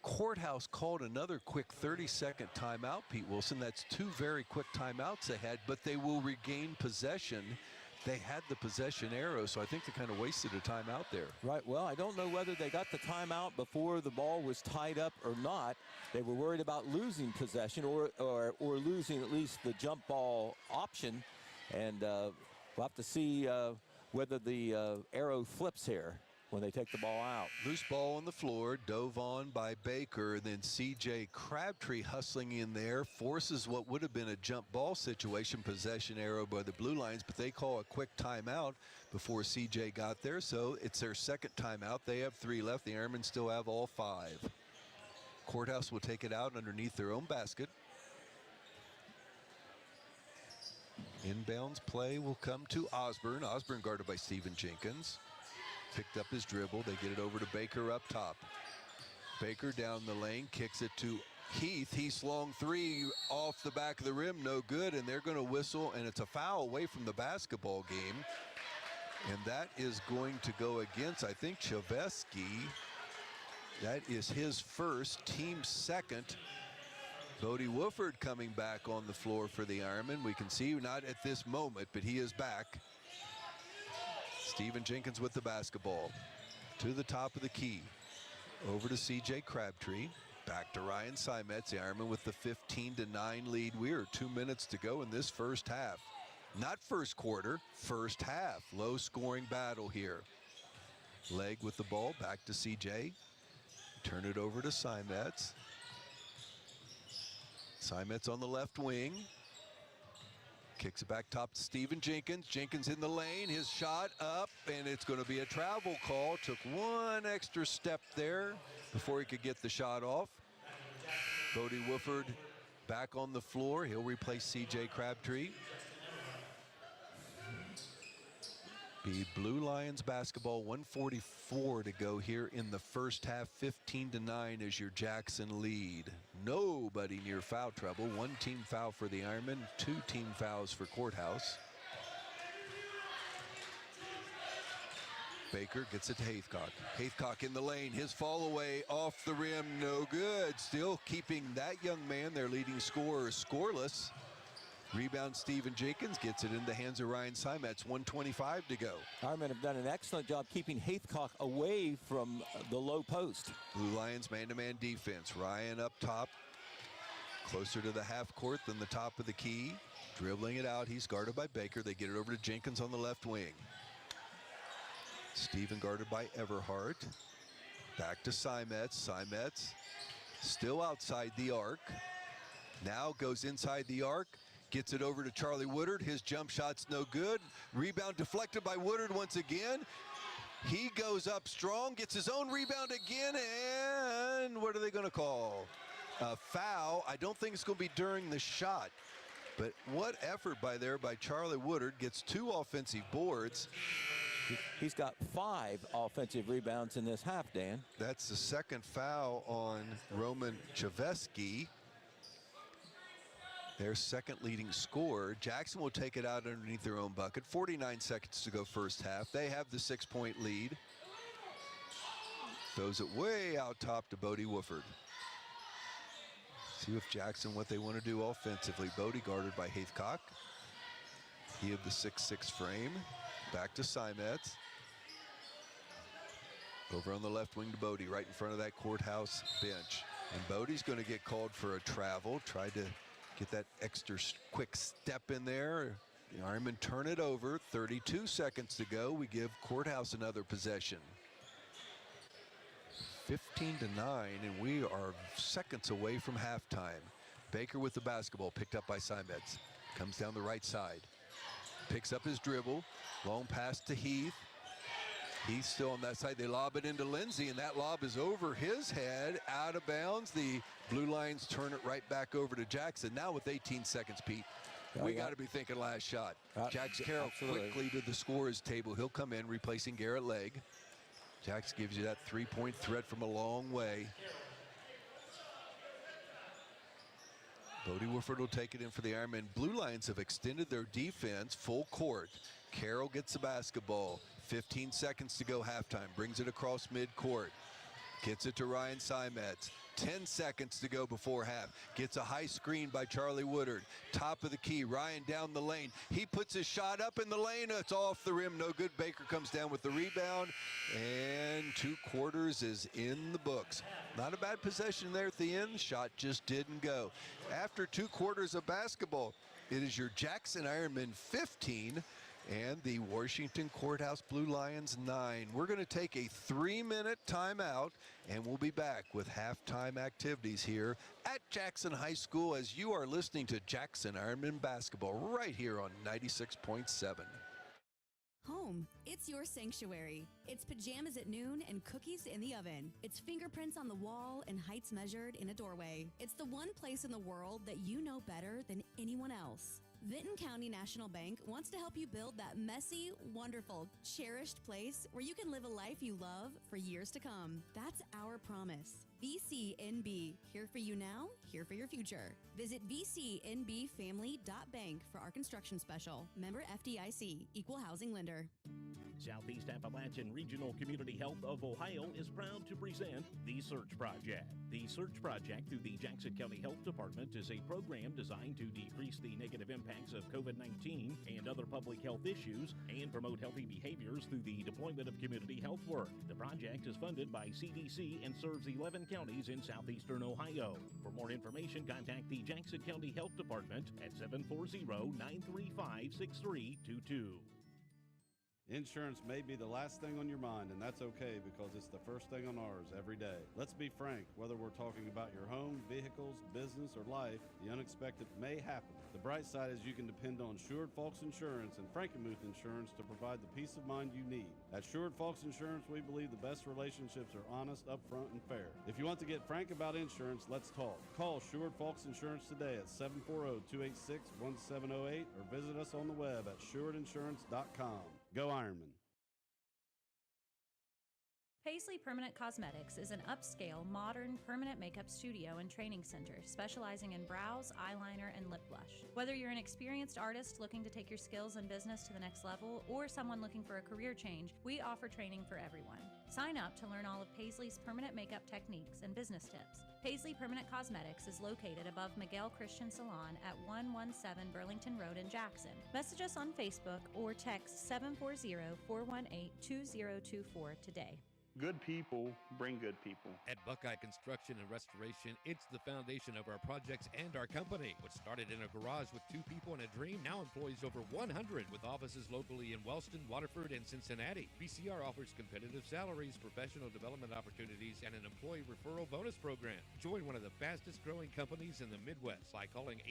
Courthouse called another quick 30-second timeout, Pete Wilson. That's 2 very quick timeouts they had, but they will regain possession. They had the possession arrow, so I think they kind of wasted a timeout there. Right. Well, I don't know whether they got the timeout before the ball was tied up or not. They were worried about losing possession or losing at least the jump ball option. And we'll have to see whether the arrow flips here when they take the ball out. Loose ball on the floor, dove on by Baker, and then C.J. Crabtree hustling in there, forces what would have been a jump ball situation, possession arrow by the Blue Lions, but they call a quick timeout before C.J. got there, so it's their second timeout. They have 3 left. The Airmen still have all 5. Courthouse will take it out underneath their own basket. Inbounds play will come to Osborne. Osborne guarded by Stephen Jenkins. Picked up his dribble. They get it over to Baker up top. Baker down the lane, kicks it to Heath. Heath's long 3 off the back of the rim, no good, and they're going to whistle, and it's a foul away from the basketball game. And that is going to go against, I think, Chavesky. That is his first, team second. Bodie Wooford coming back on the floor for the Ironmen. We can see not at this moment, but he is back. Stephen Jenkins with the basketball. To the top of the key. Over to C.J. Crabtree. Back to Ryan Simets, the Ironman with the 15-9 lead. We are 2 minutes to go in this first half. Not first quarter, first half. Low scoring battle here. Leg with the ball, back to C.J. Turn it over to Simets. Simets on the left wing. Kicks it back top to Stephen Jenkins. Jenkins in the lane, his shot up, and it's going to be a travel call. Took 1 extra step there before he could get the shot off. Bodie Wooford back on the floor. He'll replace C.J. Crabtree. Be Blue Lions basketball, 1:44 to go here in the first half. 15-9 is your Jackson lead. Nobody near foul trouble. 1 team foul for the Ironmen, 2 team fouls for Courthouse. Baker gets it to Haythcock. Haythcock in the lane, his fall away off the rim, no good. Still keeping that young man, their leading scorer, scoreless. Rebound, Stephen Jenkins gets it in the hands of Ryan Simets. 1:25 to go. Ironmen have done an excellent job keeping Haythcock away from the low post. Blue Lions man-to-man defense. Ryan up top, closer to the half court than the top of the key. Dribbling it out, he's guarded by Baker. They get it over to Jenkins on the left wing. Stephen guarded by Everhart. Back to Simets. Simets still outside the arc. Now goes inside the arc. Gets it over to Charlie Woodard. His jump shot's no good. Rebound deflected by Woodard once again. He goes up strong, gets his own rebound again, and what are they going to call? A foul. I don't think it's going to be during the shot. But what effort by Charlie Woodard. Gets 2 offensive boards. He's got 5 offensive rebounds in this half, Dan. That's the second foul on Roman Chavesky. Their second leading scorer. Jackson will take it out underneath their own bucket. 49 seconds to go first half. They have the 6-point lead. Throws it way out top to Bodie Wooford. See with Jackson what they want to do offensively. Bodie guarded by Haythcock. He of the 6'6" frame. Back to Simets. Over on the left wing to Bodie, right in front of that Courthouse bench. And Bodie's going to get called for a travel. Tried to get that extra quick step in there. The Ironmen turn it over. 32 seconds to go. We give Courthouse another possession. 15-9, and we are seconds away from halftime. Baker with the basketball, picked up by Simets. Comes down the right side. Picks up his dribble. Long pass to Heath. He's still on that side. They lob it into Lindsay, and that lob is over his head, out of bounds. The Blue Lions turn it right back over to Jackson. Now with 18 seconds, Pete, we got to be thinking last shot. Jax Carroll quickly to the scorer's table. He'll come in, replacing Garrett Legg. Jax gives you that 3-point threat from a long way. Bodie Woodford will take it in for the Ironmen. Blue Lions have extended their defense full court. Carroll gets the basketball. 15 seconds to go halftime. Brings it across midcourt. Gets it to Ryan Simetz. 10 seconds to go before half. Gets a high screen by Charlie Woodard. Top of the key. Ryan down the lane. He puts his shot up in the lane. It's off the rim. No good. Baker comes down with the rebound. And 2 quarters is in the books. Not a bad possession there at the end. Shot just didn't go. After 2 quarters of basketball, it is your Jackson Ironmen 15 and the Washington Courthouse Blue Lions 9. We're going to take a 3-minute timeout, and we'll be back with halftime activities here at Jackson High School as you are listening to Jackson Ironman basketball right here on 96.7. Home, it's your sanctuary. It's pajamas at noon and cookies in the oven. It's fingerprints on the wall and heights measured in a doorway. It's the one place in the world that you know better than anyone else. Vinton County National Bank wants to help you build that messy, wonderful, cherished place where you can live a life you love for years to come. That's our promise. VCNB, here for you now, here for your future. Visit vcnbfamily.bank for our construction special. Member FDIC, Equal Housing Lender. Southeast Appalachian Regional Community Health of Ohio is proud to present The Search Project. The Search Project through the Jackson County Health Department is a program designed to decrease the negative impacts of COVID-19 and other public health issues and promote healthy behaviors through the deployment of community health work. The project is funded by CDC and serves 11 counties in southeastern Ohio. For more information, contact the Jackson County Health Department at 740-935-6322. Insurance may be the last thing on your mind, and that's okay because it's the first thing on ours every day. Let's be frank, whether we're talking about your home, vehicles, business, or life, the unexpected may happen. The bright side is you can depend on Schured Folks Insurance and Frankenmuth Insurance to provide the peace of mind you need. At Schured Folks Insurance, we believe the best relationships are honest, upfront, and fair. If you want to get frank about insurance, let's talk. Call Schured Folks Insurance today at 740-286-1708 or visit us on the web at SchuredInsurance.com. Go Ironman. Paisley Permanent Cosmetics is an upscale, modern, permanent makeup studio and training center specializing in brows, eyeliner, and lip blush. Whether you're an experienced artist looking to take your skills and business to the next level or someone looking for a career change, we offer training for everyone. Sign up to learn all of Paisley's permanent makeup techniques and business tips. Paisley Permanent Cosmetics is located above Miguel Christian Salon at 117 Burlington Road in Jackson. Message us on Facebook or text 740-418-2024 today. Good people bring good people. At Buckeye Construction and Restoration, it's the foundation of our projects and our company. What started in a garage with 2 people and a dream now employs over 100 with offices locally in Wellston, Waterford, and Cincinnati. BCR offers competitive salaries, professional development opportunities, and an employee referral bonus program. Join one of the fastest growing companies in the Midwest by calling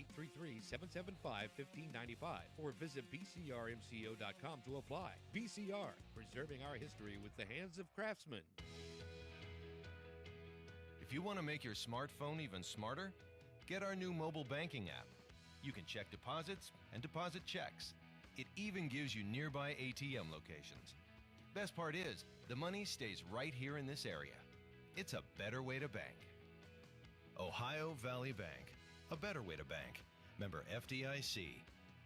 833-775-1595 or visit bcrmco.com to apply. BCR, preserving our history with the hands of craftsmen. If you want to make your smartphone even smarter, get our new mobile banking app. You can check deposits and deposit checks. It even gives you nearby ATM locations. Best part is, the money stays right here in this area. It's a better way to bank. Ohio Valley Bank, a better way to bank. Member FDIC.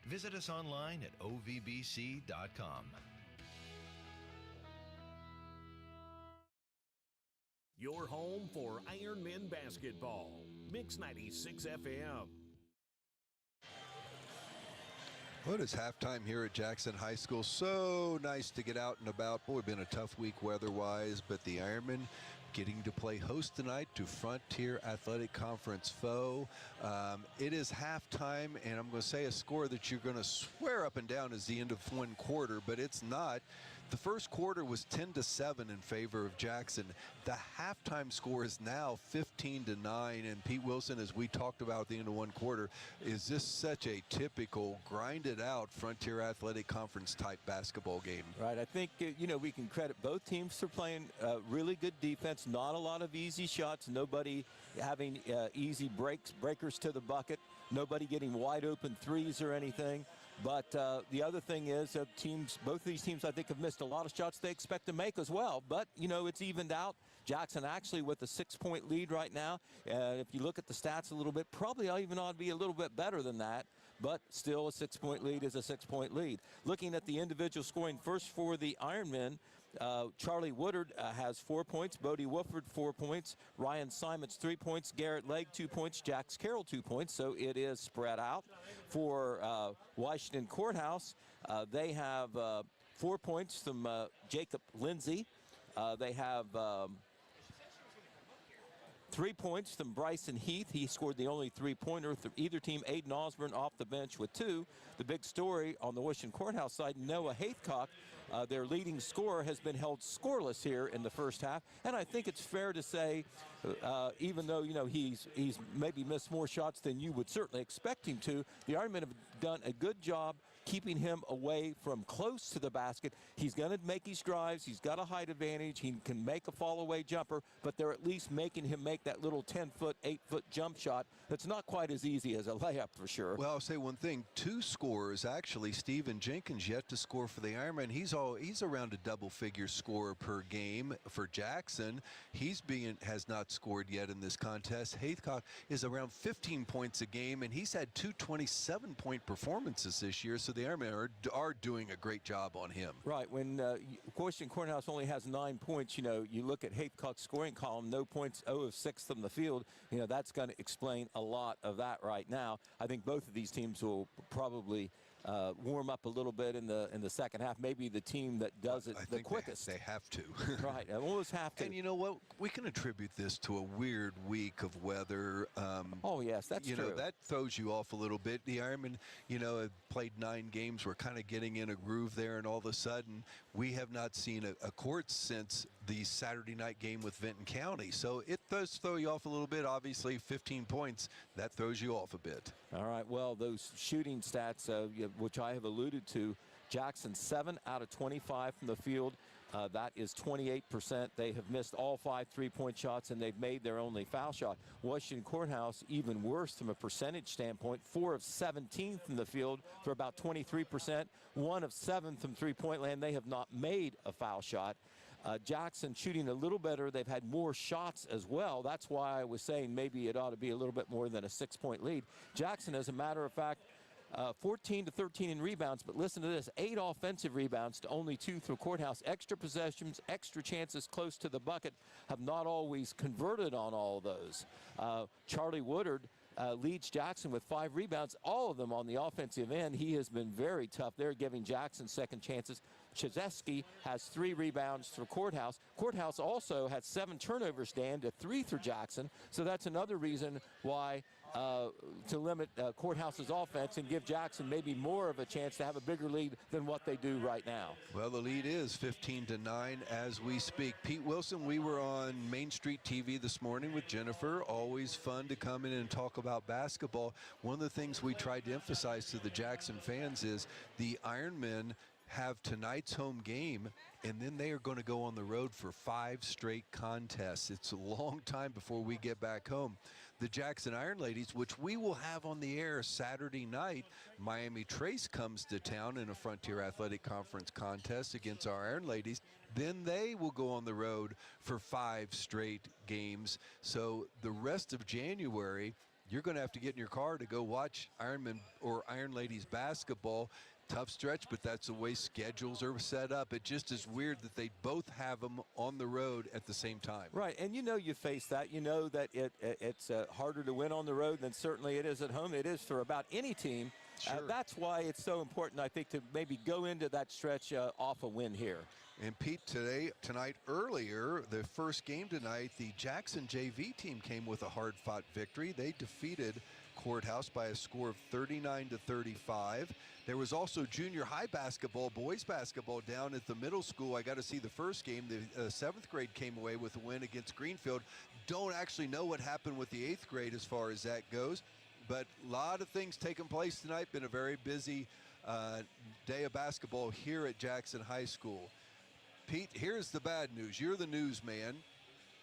Visit us online at ovbc.com. Your home for Ironmen basketball. Mix 96 FM. Well, it is halftime here at Jackson High School. So nice to get out and about. Boy, been a tough week weather-wise, but the Ironmen getting to play host tonight to Frontier Athletic Conference foe. It is halftime, and I'm going to say a score that you're going to swear up and down is the end of one quarter, but it's not. The first quarter was 10-7 in favor of Jackson. The halftime score is now 15-9, and Pete Wilson, as we talked about at the end of one quarter, is this such a typical grinded-out Frontier Athletic Conference type basketball game? Right. I think, we can credit both teams for playing really good defense, not a lot of easy shots, nobody having easy breakers to the bucket, nobody getting wide open threes or anything. But the other thing is both of these teams, I think, have missed a lot of shots they expect to make as well. But, it's evened out. Jackson actually with a 6-point lead right now. If you look at the stats a little bit, probably even ought to be a little bit better than that. But still, a 6-point lead is a 6-point lead. Looking at the individual scoring first for the Ironmen, Charlie Woodard has 4 points, Bodie Wolford 4 points, Ryan Simons 3 points, Garrett Legg 2 points, Jax Carroll 2 points, so it is spread out. For Washington Courthouse, they have 4 points from Jacob Lindsay. They have 3 points from Bryson Heath. He scored the only 3-pointer for either team. Aiden Osborne off the bench with 2. The big story on the Washington Courthouse side, Noah Haithcock, their leading scorer, has been held scoreless here in the first half. And I think it's fair to say, even though, he's maybe missed more shots than you would certainly expect him to, the Ironmen have done a good job keeping him away from close to the basket. He's going to make his drives. He's got a height advantage. He can make a fall-away jumper, but they're at least making him make that little 10-foot, 8-foot jump shot that's not quite as easy as a layup for sure. Well, I'll say one thing. 2 scorers, actually. Stephen Jenkins yet to score for the Ironmen. He's around a double-figure scorer per game for Jackson. Has not scored yet in this contest. Haithcock is around 15 points a game, and he's had 2 27-point performances this year, so the Ironmen are doing a great job on him. Right. When Washington Courthouse only has 9 points, you look at Haithcock's scoring column, no points, 0 of 6 from the field. That's going to explain a lot of that right now. I think both of these teams will probably warm up a little bit in the second half. Maybe the team that does it the quickest. They have to. Right. They almost have to. And you know what? We can attribute this to a weird week of weather. Oh, yes, that's true. That throws you off a little bit. The Ironmen, have played 9 games. We're kind of getting in a groove there, and all of a sudden, we have not seen a court since the Saturday night game with Vinton County. So it does throw you off a little bit. Obviously, 15 points, that throws you off a bit. All right, well, those shooting stats, which I have alluded to, Jackson 7 out of 25 from the field. That is 28%. They have missed all 5 3-point shots, and they've made their only foul shot. Washington Courthouse, even worse from a percentage standpoint, 4 of 17 from the field for about 23%, 1 of 7 from three-point land. They have not made a foul shot. Jackson shooting a little better. They've had more shots as well. That's why I was saying maybe it ought to be a little bit more than a 6-point lead. Jackson, as a matter of fact, 14 to 13 in rebounds, but listen to this, 8 offensive rebounds to only 2 through Courthouse. Extra possessions, extra chances close to the bucket, have not always converted on all of those. Charlie Woodard leads Jackson with 5 rebounds, all of them on the offensive end. He has been very tough. They're giving Jackson second chances. Chazeski has 3 rebounds for Courthouse. Courthouse also had 7 turnovers, Dan, to 3 for Jackson. So that's another reason why to limit Courthouse's offense and give Jackson maybe more of a chance to have a bigger lead than what they do right now. Well, the lead is 15-9 as we speak. Pete Wilson, we were on Main Street TV this morning with Jennifer. Always fun to come in and talk about basketball. One of the things we tried to emphasize to the Jackson fans is the Ironmen have tonight's home game, and then they are going to go on the road for 5 straight contests. It's a long time before we get back home. The Jackson Ironladies, which we will have on the air Saturday night, Miami Trace comes to town in a Frontier Athletic Conference contest against our Ironladies. Then they will go on the road for 5 straight games. So the rest of January, you're going to have to get in your car to go watch Ironmen or Ironladies basketball. Tough stretch, but that's the way schedules are set up. It just is weird that they both have them on the road at the same time. Right, and you face that. You know that it's harder to win on the road than certainly it is at home. It is for about any team. Sure. That's why it's so important, I think, to maybe go into that stretch off a win here. And Pete, tonight earlier, the first game tonight, the Jackson JV team came with a hard-fought victory. They defeated Courthouse by a score of 39-35. There was also junior high basketball, boys basketball down at the middle school. I got to see the first game. The 7th grade came away with a win against Greenfield. Don't actually know what happened with the 8th grade as far as that goes, but a lot of things taking place tonight. Been a very busy day of basketball here at Jackson High School. Pete, here's the bad news. You're the newsman.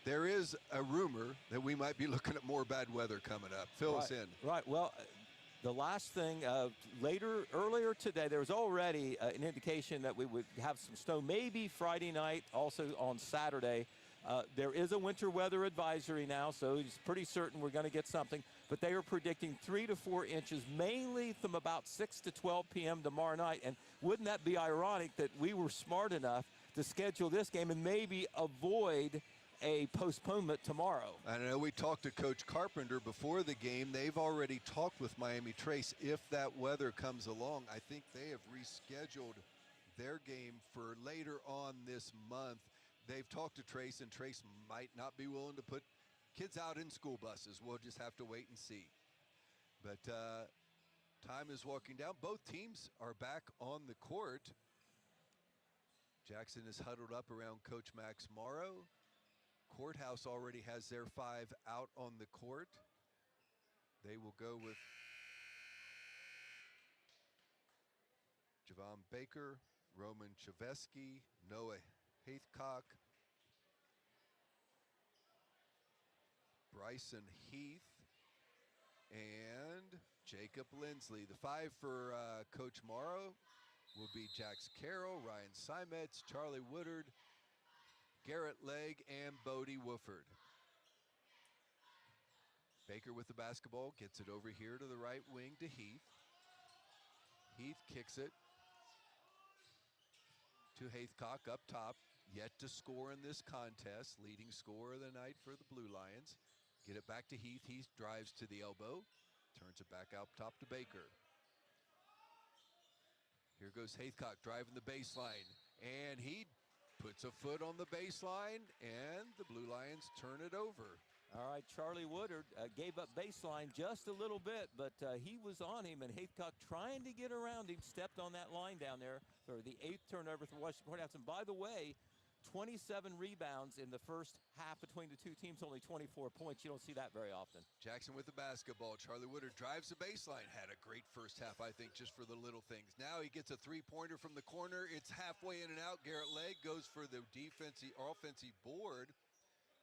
There is a rumor that we might be looking at more bad weather coming up. Fill us in. Right. Well, the last thing, earlier today, there was already an indication that we would have some snow, maybe Friday night, also on Saturday. There is a winter weather advisory now, so it's pretty certain we're going to get something. But they are predicting 3 to 4 inches, mainly from about 6 to 12 p.m. tomorrow night. And wouldn't that be ironic that we were smart enough to schedule this game and maybe avoid a postponement tomorrow? I know we talked to Coach Carpenter before the game. They've already talked with Miami Trace. If that weather comes along, I think they have rescheduled their game for later on this month. They've talked to Trace, and Trace might not be willing to put kids out in school buses. We'll just have to wait and see. But time is walking down. Both teams are back on the court. Jackson is huddled up around Coach Max Morrow. Courthouse already has their 5 out on the court. They will go with Javon Baker, Roman Chaveski, Noah Haithcock, Bryson Heath, and Jacob Lindsley. The 5 for Coach Morrow will be Jax Carroll, Ryan Simets, Charlie Woodard, Garrett Legg, and Bodie Wooford. Baker with the basketball, gets it over here to the right wing to Heath. Heath kicks it to Haithcock up top, yet to score in this contest, leading scorer of the night for the Blue Lions. Get it back to Heath. Heath drives to the elbow, turns it back out top to Baker. Here goes Haithcock driving the baseline, and he puts a foot on the baseline, and the Blue Lions turn it over. All right, Charlie Woodard gave up baseline just a little bit, but he was on him, and Haithcock trying to get around him, stepped on that line down there for the 8th turnover for Washington Courthouse. And by the way, 27 rebounds in the first half between the two teams, only 24 points. You don't see that very often. Jackson with the basketball. Charlie Woodard drives the baseline. Had a great first half, I think, just for the little things. Now he gets a three-pointer from the corner. It's halfway in and out. Garrett Legg goes for the offensive board.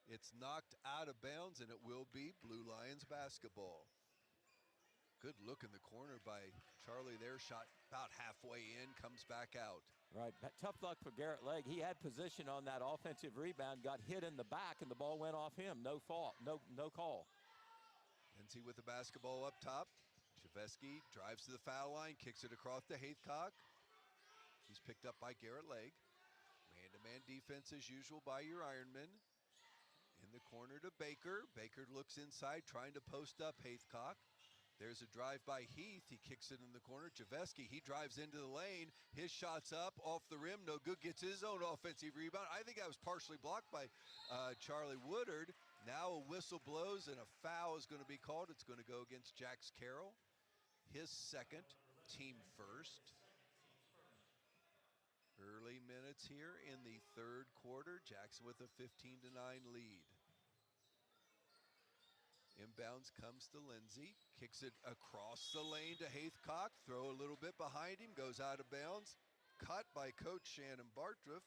It's knocked out of bounds, and it will be Blue Lions basketball. Good look in the corner by Charlie there. Shot about halfway in, comes back out. Right, tough luck for Garrett Legg. He had position on that offensive rebound, got hit in the back, and the ball went off him. No fault, no call. Lindsay with the basketball up top. Chaveski drives to the foul line, kicks it across to Haithcock. He's picked up by Garrett Legg. Man-to-man defense as usual by your Ironman. In the corner to Baker. Baker looks inside, trying to post up Haithcock. There's a drive by Heath. He kicks it in the corner. Chaveski, he drives into the lane. His shot's up, off the rim, no good. Gets his own offensive rebound. I think that was partially blocked by Charlie Woodard. Now a whistle blows and a foul is going to be called. It's going to go against Jax Carroll. His second, team first. Early minutes here in the third quarter. Jackson with a 15-9 lead. Inbounds comes to Lindsay. Kicks it across the lane to Haithcock. Throw a little bit behind him. Goes out of bounds. Caught by Coach Shannon Bartriff.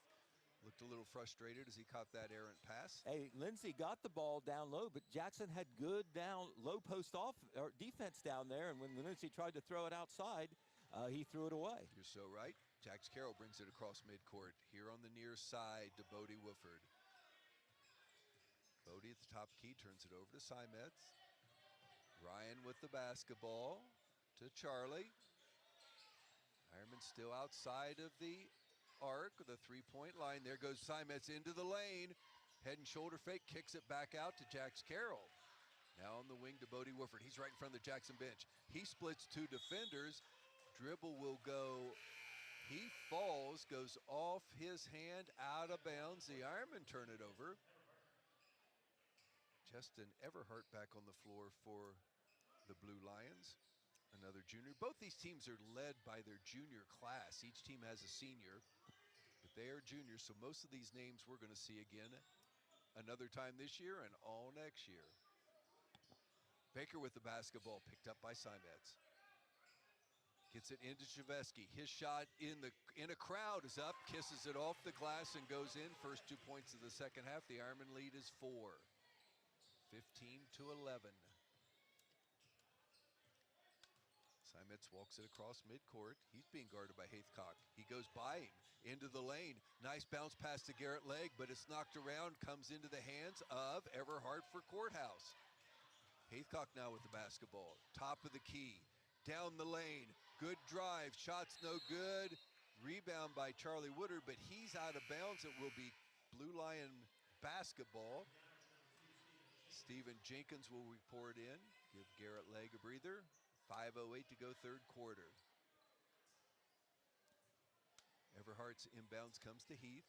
Looked a little frustrated as he caught that errant pass. Hey, Lindsay got the ball down low, but Jackson had good down low post off or defense down there, and when Lindsay tried to throw it outside, he threw it away. You're so right. Jax Carroll brings it across midcourt. Here on the near side to Bodie Wooford. Bodie at the top key, turns it over to Simets. Ryan with the basketball to Charlie. Ironman still outside of the arc, the three-point line. There goes Simets into the lane. Head and shoulder fake, kicks it back out to Jax Carroll. Now on the wing to Bodie Wooford. He's right in front of the Jackson bench. He splits two defenders. Dribble will go. He falls, goes off his hand, out of bounds. The Ironmen turn it over. Justin Everhart back on the floor for the Blue Lions. Another junior. Both these teams are led by their junior class. Each team has a senior, but they are juniors, so most of these names we're going to see again another time this year and all next year. Baker with the basketball, picked up by Simets. Gets it into Chaveski. His shot in a crowd is up, kisses it off the glass and goes in. First 2 points of the second half. The Ironman lead is 4. 15-11. Simets walks it across midcourt. He's being guarded by Haythcock. He goes by him into the lane. Nice bounce pass to Garrett Legg, but it's knocked around, comes into the hands of Everhart for Courthouse. Haythcock now with the basketball. Top of the key. Down the lane. Good drive. Shots no good. Rebound by Charlie Woodard, but he's out of bounds. It will be Blue Lion basketball. Stephen Jenkins will report in. Give Garrett Legg a breather. 5:08 to go third quarter. Everhart's inbounds comes to Heath.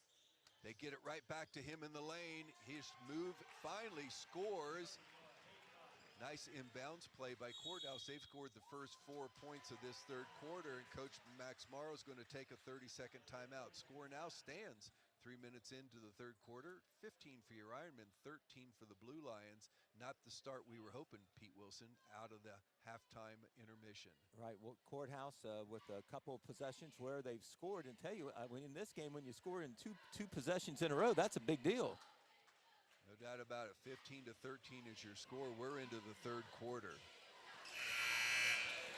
They get it right back to him in the lane. His move finally scores. Nice inbounds play by Courthouse. They've scored the first 4 points of this third quarter, and Coach Max Morrow is going to take a 30-second timeout. Score now stands 3 minutes into the third quarter. 15 for your Ironmen, 13 for the Blue Lions. Not the start we were hoping, Pete Wilson, out of the halftime intermission. Right, well, Courthouse with a couple of possessions where they've scored, and tell you, in this game, when you score in two possessions in a row, that's a big deal. No doubt about it. 15-13 is your score. We're into the third quarter.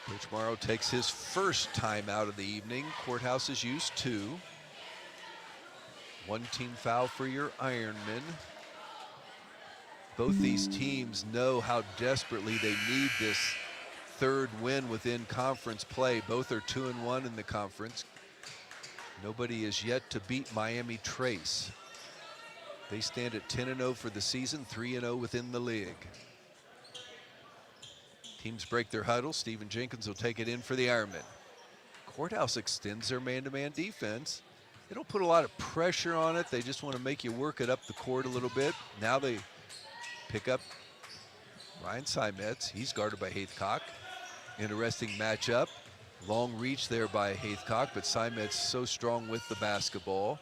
Coach Morrow takes his first time out of the evening. Courthouse has used 2. 1 team foul for your Ironmen. Both these teams know how desperately they need this third win within conference play. Both are 2-1 in the conference. Nobody is yet to beat Miami Trace. They stand at 10-0 for the season, 3-0 within the league. Teams break their huddle. Stephen Jenkins will take it in for the Ironmen. Courthouse extends their man-to-man defense. They don't put a lot of pressure on it. They just want to make you work it up the court a little bit. Now they pick up Ryan Simets. He's guarded by Haythcock. Interesting matchup. Long reach there by Haythcock, but Simets so strong with the basketball.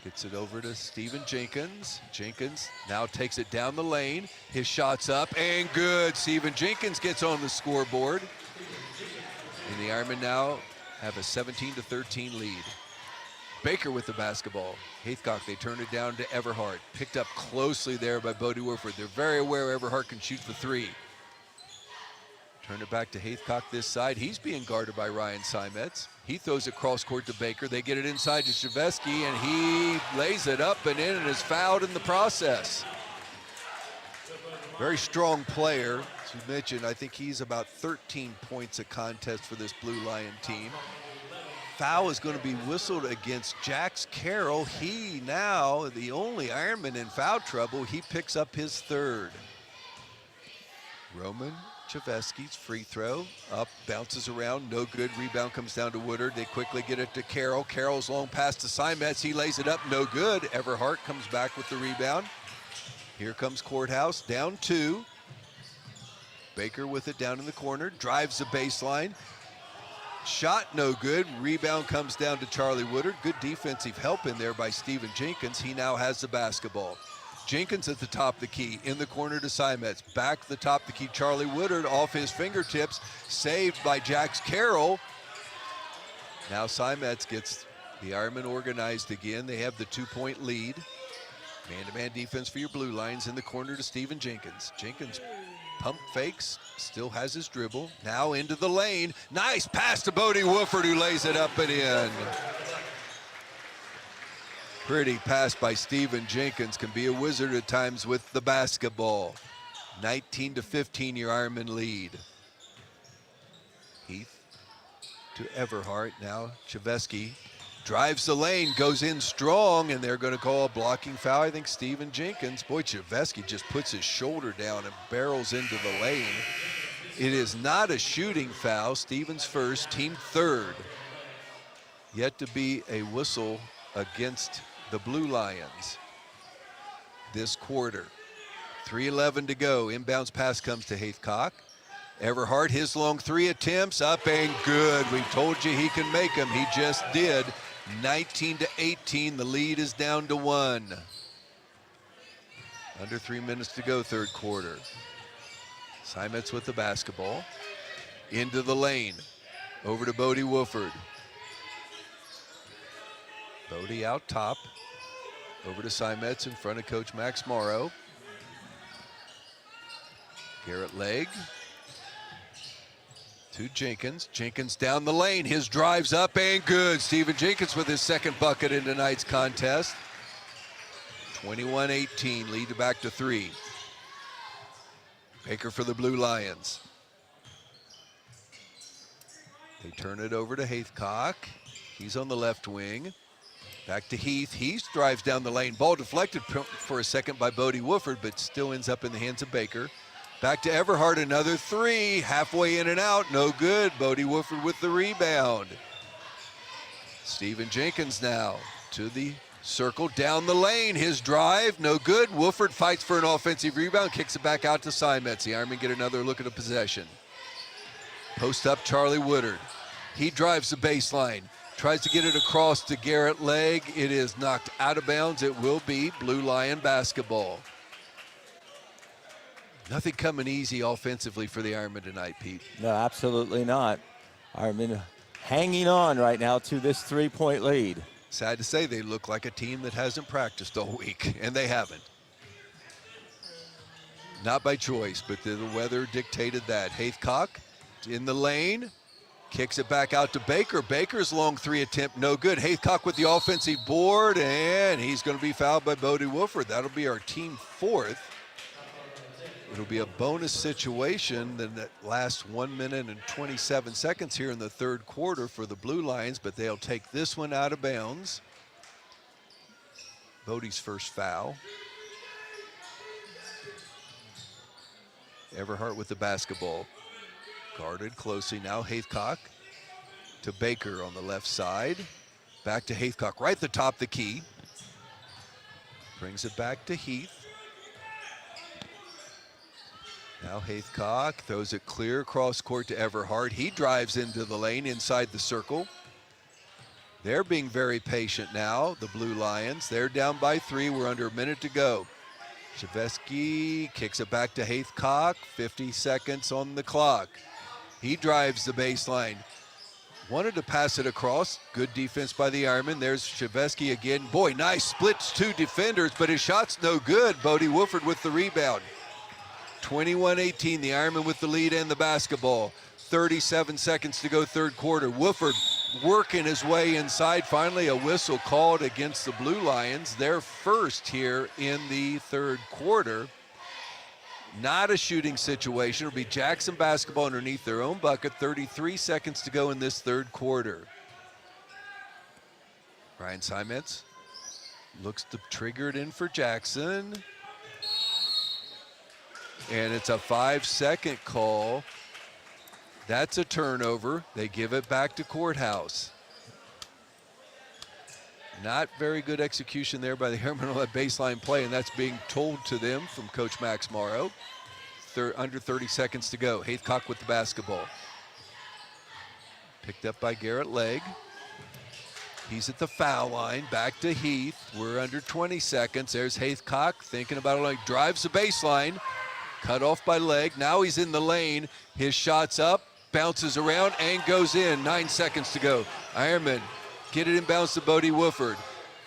Gets it over to Stephen Jenkins. Jenkins now takes it down the lane. His shot's up and good. Stephen Jenkins gets on the scoreboard. And the Ironmen now have a 17-13 lead. Baker with the basketball. Haythcock, they turn it down to Everhart. Picked up closely there by Bodie Woodford. They're very aware Everhart can shoot the 3. Turn it back to Haythcock this side. He's being guarded by Ryan Simets. He throws it cross court to Baker. They get it inside to Shaveski, and he lays it up and in and is fouled in the process. Very strong player. As you mentioned, I think he's about 13 points a contest for this Blue Lion team. Foul is going to be whistled against Jax Carroll. He now, the only Ironman in foul trouble, he picks up his 3rd. Roman Chaveski's free throw, up, bounces around, no good. Rebound comes down to Woodard. They quickly get it to Carroll. Carroll's long pass to Simets. He lays it up, no good. Everhart comes back with the rebound. Here comes Courthouse, down 2. Baker with it down in the corner, drives the baseline. Shot no good. Rebound comes down to Charlie Woodard. Good defensive help in there by Stephen Jenkins. He now has the basketball. Jenkins at the top of the key, in the corner to Simets. Back to the top of the key, Charlie Woodard off his fingertips, saved by Jax Carroll. Now Simets gets the Ironmen organized again. They have the 2-point lead. Man-to-man defense for your Blue Lions, in the corner to Stephen Jenkins. Jenkins pump fakes, still has his dribble. Now into the lane. Nice pass to Bodie Woodford, who lays it up and in. Pretty pass by Stephen Jenkins. Can be a wizard at times with the basketball. 19-15 your Ironman lead. Heath to Everhart. Now Chaveski drives the lane, goes in strong, and they're going to call a blocking foul. I think Stephen Jenkins. Boy, Chaveski just puts his shoulder down and barrels into the lane. It is not a shooting foul. Stevens first, team 3rd. Yet to be a whistle against the Blue Lions this quarter. 3:11 to go. Inbounds pass comes to Haythcock. Everhart, his long 3 attempts, up and good. We told you he can make them. He just did. 19-18. The lead is down to 1. Under 3 minutes to go, third quarter. Simets with the basketball. Into the lane. Over to Bodie Woodford. Bodie out top. Over to Simets in front of Coach Max Morrow. Garrett Legg. To Jenkins. Jenkins down the lane. His drive's up and good. Stephen Jenkins with his second bucket in tonight's contest. 21-18, lead back to 3. Baker for the Blue Lions. They turn it over to Haythcock. He's on the left wing. Back to Heath. Heath drives down the lane. Ball deflected for a second by Bodie Wooford, but still ends up in the hands of Baker. Back to Everhart, another 3. Halfway in and out, no good. Bodie Wooford with the rebound. Stephen Jenkins now to the circle, down the lane. His drive, no good. Wooford fights for an offensive rebound, kicks it back out to Simets. The Ironmen get another look at a possession. Post up Charlie Woodard. He drives the baseline. Tries to get it across to Garrett Legg. It is knocked out of bounds. It will be Blue Lion basketball. Nothing coming easy offensively for the Ironmen tonight, Pete. No, absolutely not. Ironmen hanging on right now to this 3-point lead. Sad to say, they look like a team that hasn't practiced all week, and they haven't. Not by choice, but the weather dictated that. Haythcock in the lane. Kicks it back out to Baker. Baker's long 3 attempt, no good. Haythcock with the offensive board, and he's going to be fouled by Bodie Wooford. That'll be our team 4th. It'll be a bonus situation then that lasts 1 minute and 27 seconds here in the third quarter for the Blue Lions, but they'll take this one out of bounds. Bodie's first foul. Everhart with the basketball. Guarded closely now. Haythcock to Baker on the left side. Back to Haythcock, right at the top of the key. Brings it back to Heath. Now Haythcock throws it clear across court to Everhart. He drives into the lane inside the circle. They're being very patient now, the Blue Lions. They're down by 3. We're under a minute to go. Shaveski kicks it back to Haythcock. 50 seconds on the clock. He drives the baseline. Wanted to pass it across. Good defense by the Ironmen. There's Shaveski again. Boy, nice splits 2 defenders, but his shot's no good. Bodie Wooford with the rebound. 21-18, the Ironmen with the lead and the basketball. 37 seconds to go third quarter. Wooford working his way inside. Finally, a whistle called against the Blue Lions. Their first here in the third quarter. Not a shooting situation. It'll be Jackson basketball underneath their own bucket. 33 seconds to go in this third quarter. Ryan Simets looks to trigger it in for Jackson. And it's a 5-second call. That's a turnover. They give it back to Courthouse. Not very good execution there by the Airmen on that baseline play, and that's being told to them from Coach Max Morrow. Under 30 seconds to go. Haythcock with the basketball. Picked up by Garrett Legg. He's at the foul line. Back to Heath. We're under 20 seconds. There's Haythcock thinking about it. Like drives the baseline. Cut off by Legg. Now he's in the lane. His shot's up, bounces around, and goes in. 9 seconds to go. Ironmen get it inbounds to Bodie Wooford.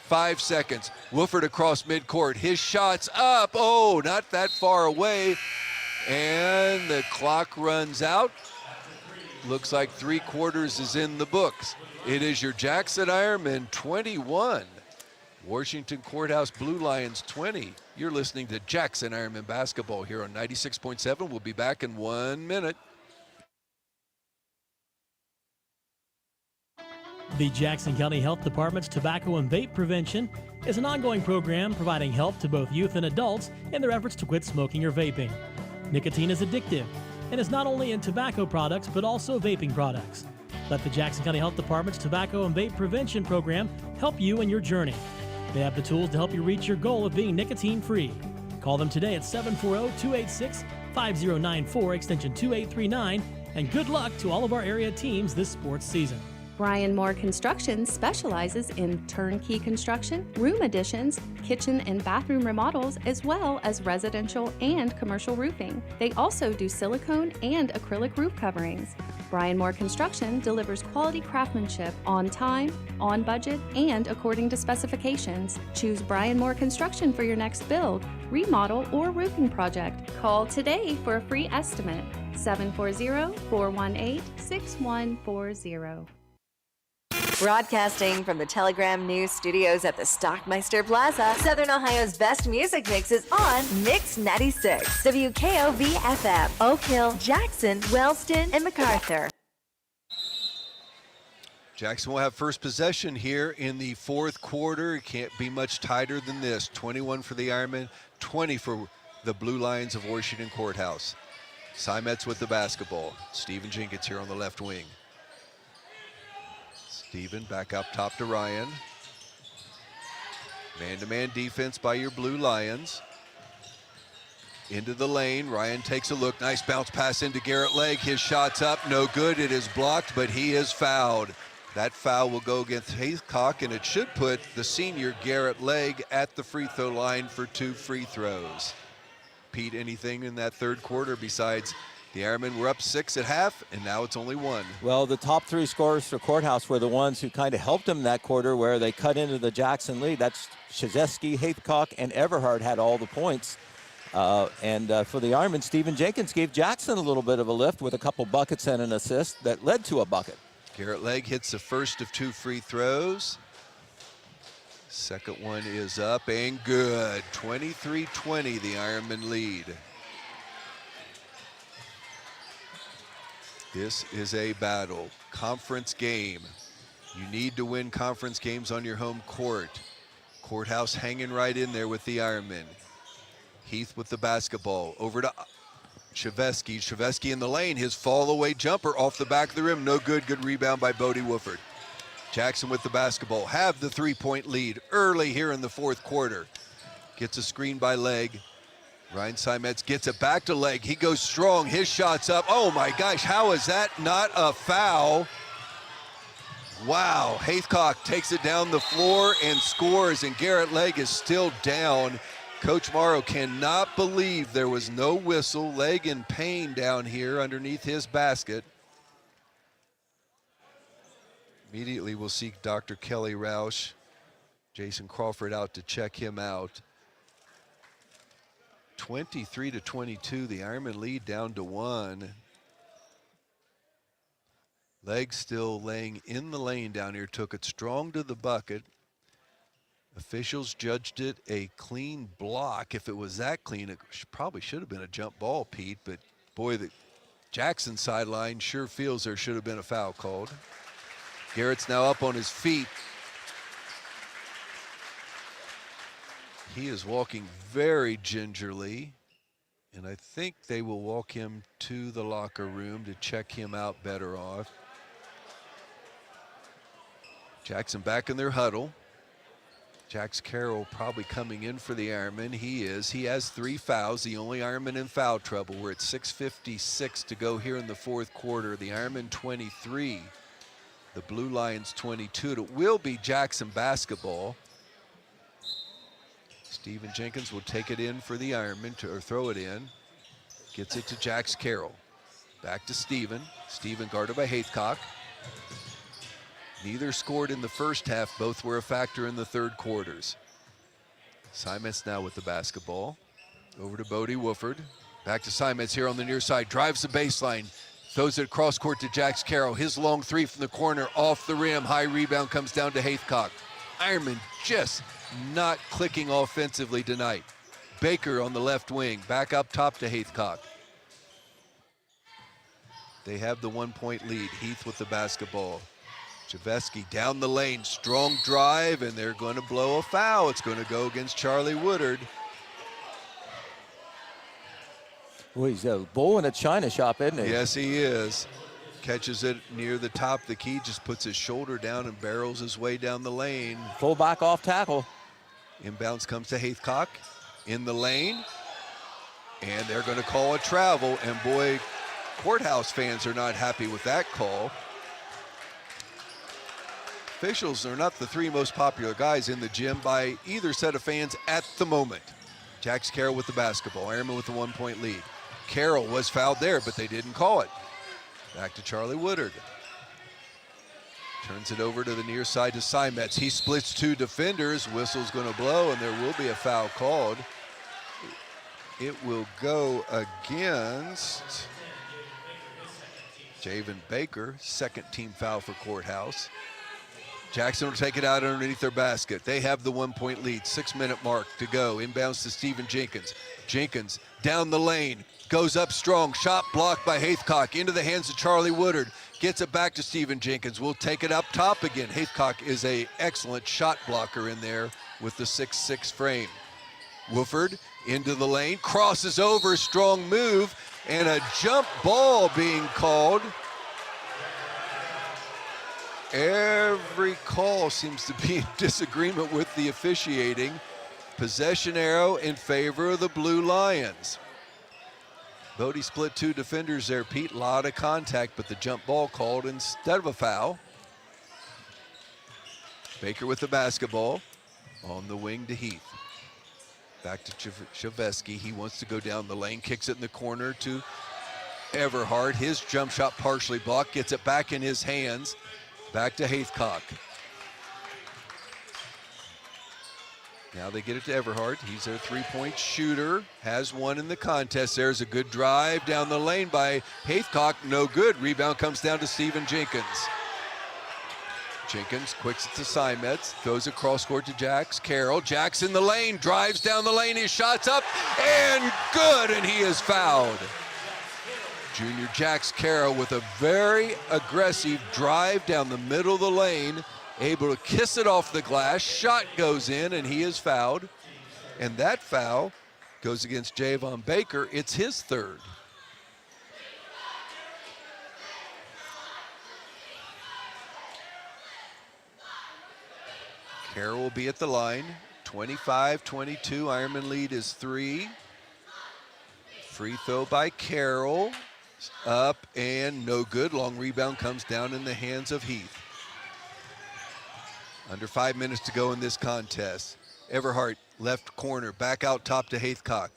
5 seconds. Wooford across midcourt. His shot's up. Oh, not that far away. And the clock runs out. Looks like 3 quarters is in the books. It is your Jackson Ironmen 21. Washington Courthouse Blue Lions 20. You're listening to Jackson Ironman basketball here on 96.7. We'll be back in 1 minute. The Jackson County Health Department's Tobacco and Vape Prevention is an ongoing program providing help to both youth and adults in their efforts to quit smoking or vaping. Nicotine is addictive and is not only in tobacco products but also vaping products. Let the Jackson County Health Department's Tobacco and Vape Prevention program help you in your journey. They have the tools to help you reach your goal of being nicotine-free. Call them today at 740-286-5094, extension 2839, and good luck to all of our area teams this sports season. Brian Moore Construction specializes in turnkey construction, room additions, kitchen and bathroom remodels, as well as residential and commercial roofing. They also do silicone and acrylic roof coverings. Brian Moore Construction delivers quality craftsmanship on time, on budget, and according to specifications. Choose Brian Moore Construction for your next build, remodel, or roofing project. Call today for a free estimate. 740-418-6140. Broadcasting from the Telegram News Studios at the Stockmeister Plaza, Southern Ohio's best music mix is on Mix 96, WKOV-FM, Oak Hill, Jackson, Wellston, and MacArthur. Jackson will have first possession here in the fourth quarter. It can't be much tighter than this. 21 for the Ironmen, 20 for the Blue Lions of Washington Courthouse. Simets with the basketball. Stephen Jenkins here on the left wing. Stephen back up top to Ryan. Man-to-man defense by your Blue Lions. Into the lane, Ryan takes a look. Nice bounce pass into Garrett Legg. His shot's up, no good. It is blocked, but he is fouled. That foul will go against Haycock, and it should put the senior Garrett Legg at the free throw line for 2 free throws. Pete, anything in that third quarter besides the Ironmen were up 6 at half, and now it's only 1. Well, the top 3 scorers for Courthouse were the ones who kind of helped them that quarter where they cut into the Jackson lead. That's Shazeski, Haycock, and Everhart had all the points. And for the Ironmen, Stephen Jenkins gave Jackson a little bit of a lift with a couple buckets and an assist that led to a bucket. Garrett Legg hits the first of 2 free throws. Second one is up and good. 23-20, the Ironmen lead. This is a battle, conference game. You need to win conference games on your home court. Courthouse hanging right in there with the Ironmen. Heath with the basketball, over to Shaveski. Shaveski in the lane, his fall-away jumper off the back of the rim, no good. Good rebound by Bodie Wooford. Jackson with the basketball, have the 3-point lead early here in the fourth quarter. Gets a screen by Legg. Ryan Simets gets it back to Legg. He goes strong, his shot's up. Oh my gosh, how is that not a foul? Wow, Haycock takes it down the floor and scores, and Garrett Legg is still down. Coach Morrow cannot believe there was no whistle. Legg in pain down here underneath his basket. Immediately we'll seek Dr. Kelly Roush, Jason Crawford out to check him out. 23-22, the Ironmen lead down to 1. Legg still laying in the lane down here, took it strong to the bucket. Officials judged it a clean block. If it was that clean, it probably should have been a jump ball, Pete, but boy, the Jackson sideline sure feels there should have been a foul called. Garrett's now up on his feet. He is walking very gingerly, and I think they will walk him to the locker room to check him out better off. Jackson back in their huddle. Jax Carroll probably coming in for the Ironman. He is. He has 3 fouls, the only Ironman in foul trouble. We're at 6:56 to go here in the fourth quarter. The Ironman 23, the Blue Lions 22. It will be Jackson basketball. Stephen Jenkins will take it in for the Ironman, or throw it in. Gets it to Jax Carroll. Back to Stephen. Stephen guarded by Haycock. Neither scored in the first half. Both were a factor in the third quarters. Simets now with the basketball. Over to Bodie Wooford. Back to Simets here on the near side. Drives the baseline. Throws it across court to Jax Carroll. His long 3 from the corner off the rim. High rebound comes down to Haycock. Ironman just not clicking offensively tonight. Baker on the left wing. Back up top to Haycock. They have the 1-point lead. Heath with the basketball. Javeski down the lane, strong drive, and they're going to blow a foul. It's going to go against Charlie Woodard. Well, he's a bull in a china shop, isn't he? Yes, he is. Catches it near the top of the key, just puts his shoulder down and barrels his way down the lane. Full back off tackle. Inbounds comes to Haycock in the lane, and they're going to call a travel, and boy, Courthouse fans are not happy with that call. Officials are not the three most popular guys in the gym by either set of fans at the moment. Jax Carroll with the basketball. Ironman with the 1-point lead. Carroll was fouled there, but they didn't call it. Back to Charlie Woodard. Turns it over to the near side to Simets. He splits two defenders. Whistle's going to blow, and there will be a foul called. It will go against Javen Baker. Second team foul for Courthouse. Jackson will take it out underneath their basket. They have the 1-point lead. 6-minute mark to go. Inbounds to Stephen Jenkins. Jenkins down the lane. Goes up strong. Shot blocked by Haithcock. Into the hands of Charlie Woodard. Gets it back to Stephen Jenkins. We'll take it up top again. Haithcock is an excellent shot blocker in there with the 6'6" frame. Wooford into the lane. Crosses over. Strong move. And a jump ball being called. Every call seems to be in disagreement with the officiating. Possession arrow in favor of the Blue Lions. Bodie split two defenders there, Pete. A lot of contact, but the jump ball called instead of a foul. Baker with the basketball. On the wing to Heath. Back to Chavesky. He wants to go down the lane. Kicks it in the corner to Everhart. His jump shot partially blocked. Gets it back in his hands. Back to Haithcock. Now they get it to Everhart. He's their three-point shooter. Has one in the contest. There's a good drive down the lane by Haithcock. No good. Rebound comes down to Stephen Jenkins. Jenkins quicks it to Simets. Goes across court to Jax Carroll. Jax in the lane. Drives down the lane. His shot's up and good. And he is fouled. Junior Jax Carroll with a very aggressive drive down the middle of the lane, able to kiss it off the glass. Shot goes in, and he is fouled. And that foul goes against Javon Baker. It's his third. Carroll will be at the line. 25-22. Ironman lead is 3. Free throw by Carroll. Up and no good. Long rebound comes down in the hands of Heath. Under 5 minutes to go in this contest. Everhart, left corner, back out top to Haithcock.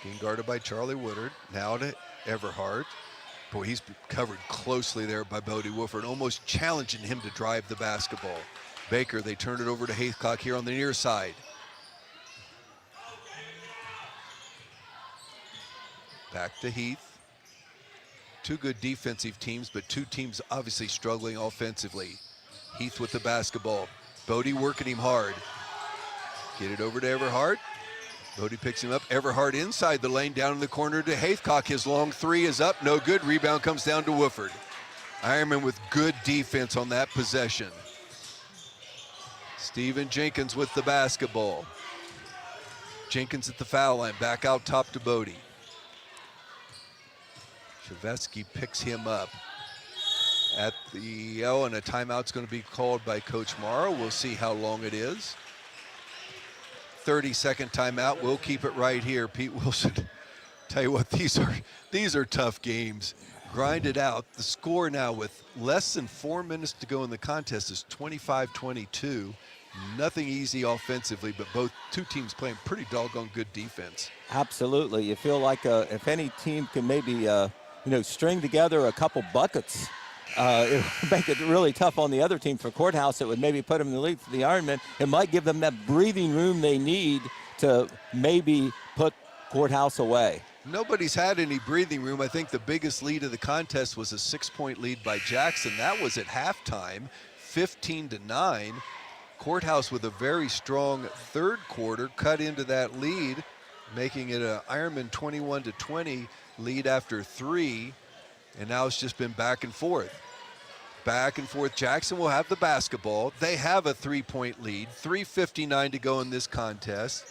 Being guarded by Charlie Woodard. Now to Everhart. Boy, he's covered closely there by Bodie Wooford, almost challenging him to drive the basketball. Baker, they turn it over to Haithcock here on the near side. Back to Heath. Two good defensive teams, but two teams obviously struggling offensively. Heath with the basketball. Bodie working him hard. Get it over to Everhart. Bodie picks him up. Everhart inside the lane, down in the corner to Haithcock. His long three is up, no good. Rebound comes down to Wooford. Ironman with good defense on that possession. Stephen Jenkins with the basketball. Jenkins at the foul line, back out top to Bodie. Chavesky picks him up at the and a timeout's going to be called by Coach Morrow. We'll see how long it is. 30-second timeout. We'll keep it right here. Pete Wilson, tell you what, these are tough games. Grind it out. The score now with less than 4 minutes to go in the contest is 25-22. Nothing easy offensively, but both two teams playing pretty doggone good defense. Absolutely. You feel like if any team can maybe string together a couple buckets, it would make it really tough on the other team. For Courthouse, it would maybe put them in the lead. For the Ironmen, it might give them that breathing room they need to maybe put Courthouse away. Nobody's had any breathing room. I think the biggest lead of the contest was a 6-point lead by Jackson. That was at halftime, 15-9. Courthouse with a very strong third quarter cut into that lead, making it an Ironman 21-20 lead after 3. And now it's just been back and forth. Back and forth. Jackson will have the basketball. They have a 3-point lead. 3:59 to go in this contest.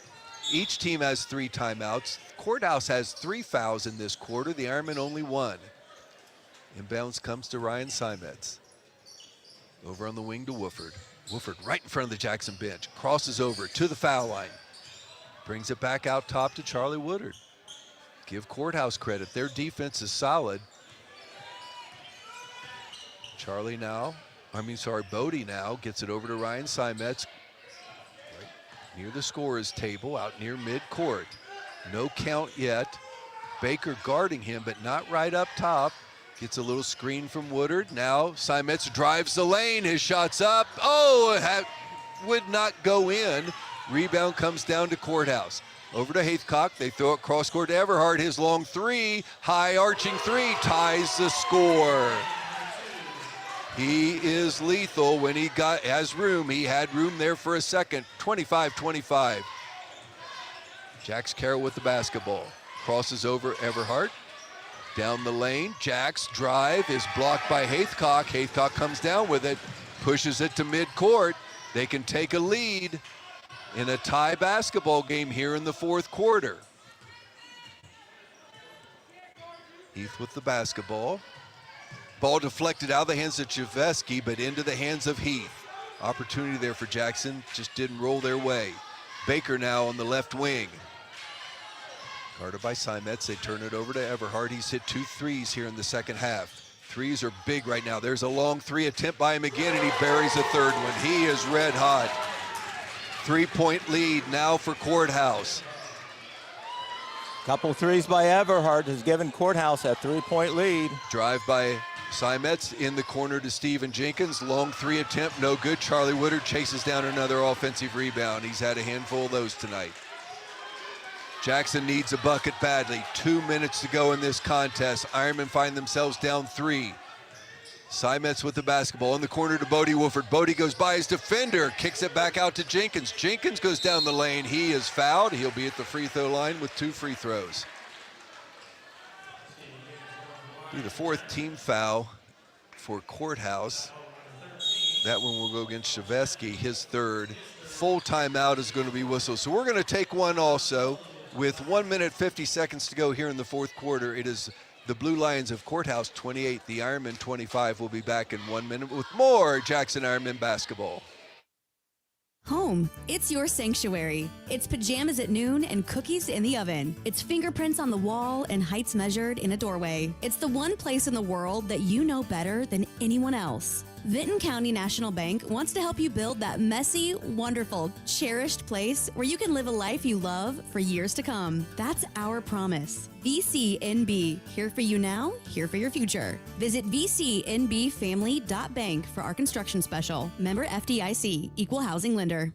Each team has 3 timeouts. Courthouse has 3 fouls in this quarter. The Ironmen only 1. Inbounds comes to Ryan Simets. Over on the wing to Wooford. Wooford right in front of the Jackson bench. Crosses over to the foul line. Brings it back out top to Charlie Woodard. Give Courthouse credit. Their defense is solid. Bodie now gets it over to Ryan Simetz. Right near the scorer's table, out near midcourt. No count yet. Baker guarding him, but not right up top. Gets a little screen from Woodard. Now Simetz drives the lane. His shot's up. Oh, would not go in. Rebound comes down to Courthouse. Over to Haythcock. They throw it cross court to Everhart. His long three, high arching three, ties the score. He is lethal when he has room. He had room there for a second. 25-25. Jax Carroll with the basketball. Crosses over Everhart. Down the lane. Jax drive is blocked by Haythcock. Haythcock comes down with it. Pushes it to midcourt. They can take a lead in a tie basketball game here in the fourth quarter. Heath with the basketball. Ball deflected out of the hands of Javeski, but into the hands of Heath. Opportunity there for Jackson, just didn't roll their way. Baker now on the left wing. Guarded by Simetz, they turn it over to Everhart. He's hit 2 threes here in the second half. Threes are big right now. There's a long three attempt by him again, and he buries a third one. He is red hot. 3-point lead now for Courthouse. Couple threes by Everhart has given Courthouse a 3-point lead. Drive by Simetz in the corner to Steven Jenkins. Long three attempt, no good. Charlie Woodard chases down another offensive rebound. He's had a handful of those tonight. Jackson needs a bucket badly. 2 minutes to go in this contest. Ironmen find themselves down 3. Simetz with the basketball in the corner to Bodie Wolford. Bodie goes by his defender, kicks it back out to Jenkins. Jenkins goes down the lane. He is fouled. He'll be at the free throw line with 2 free throws. Be the 4th team foul for Courthouse. That one will go against Shaveski, his 3rd. Full timeout is going to be whistled. So we're going to take one also. With 1 minute 50 seconds to go here in the fourth quarter, it is the Blue Lions of Courthouse 28, the Ironmen 25. We'll be back in 1 minute with more Jackson Ironmen basketball. Home, it's your sanctuary. It's pajamas at noon and cookies in the oven. It's fingerprints on the wall and heights measured in a doorway. It's the one place in the world that you know better than anyone else. Vinton County National Bank wants to help you build that messy, wonderful, cherished place where you can live a life you love for years to come. That's our promise. VCNB, here for you now, here for your future. Visit vcnbfamily.bank for our construction special. Member FDIC, Equal Housing Lender.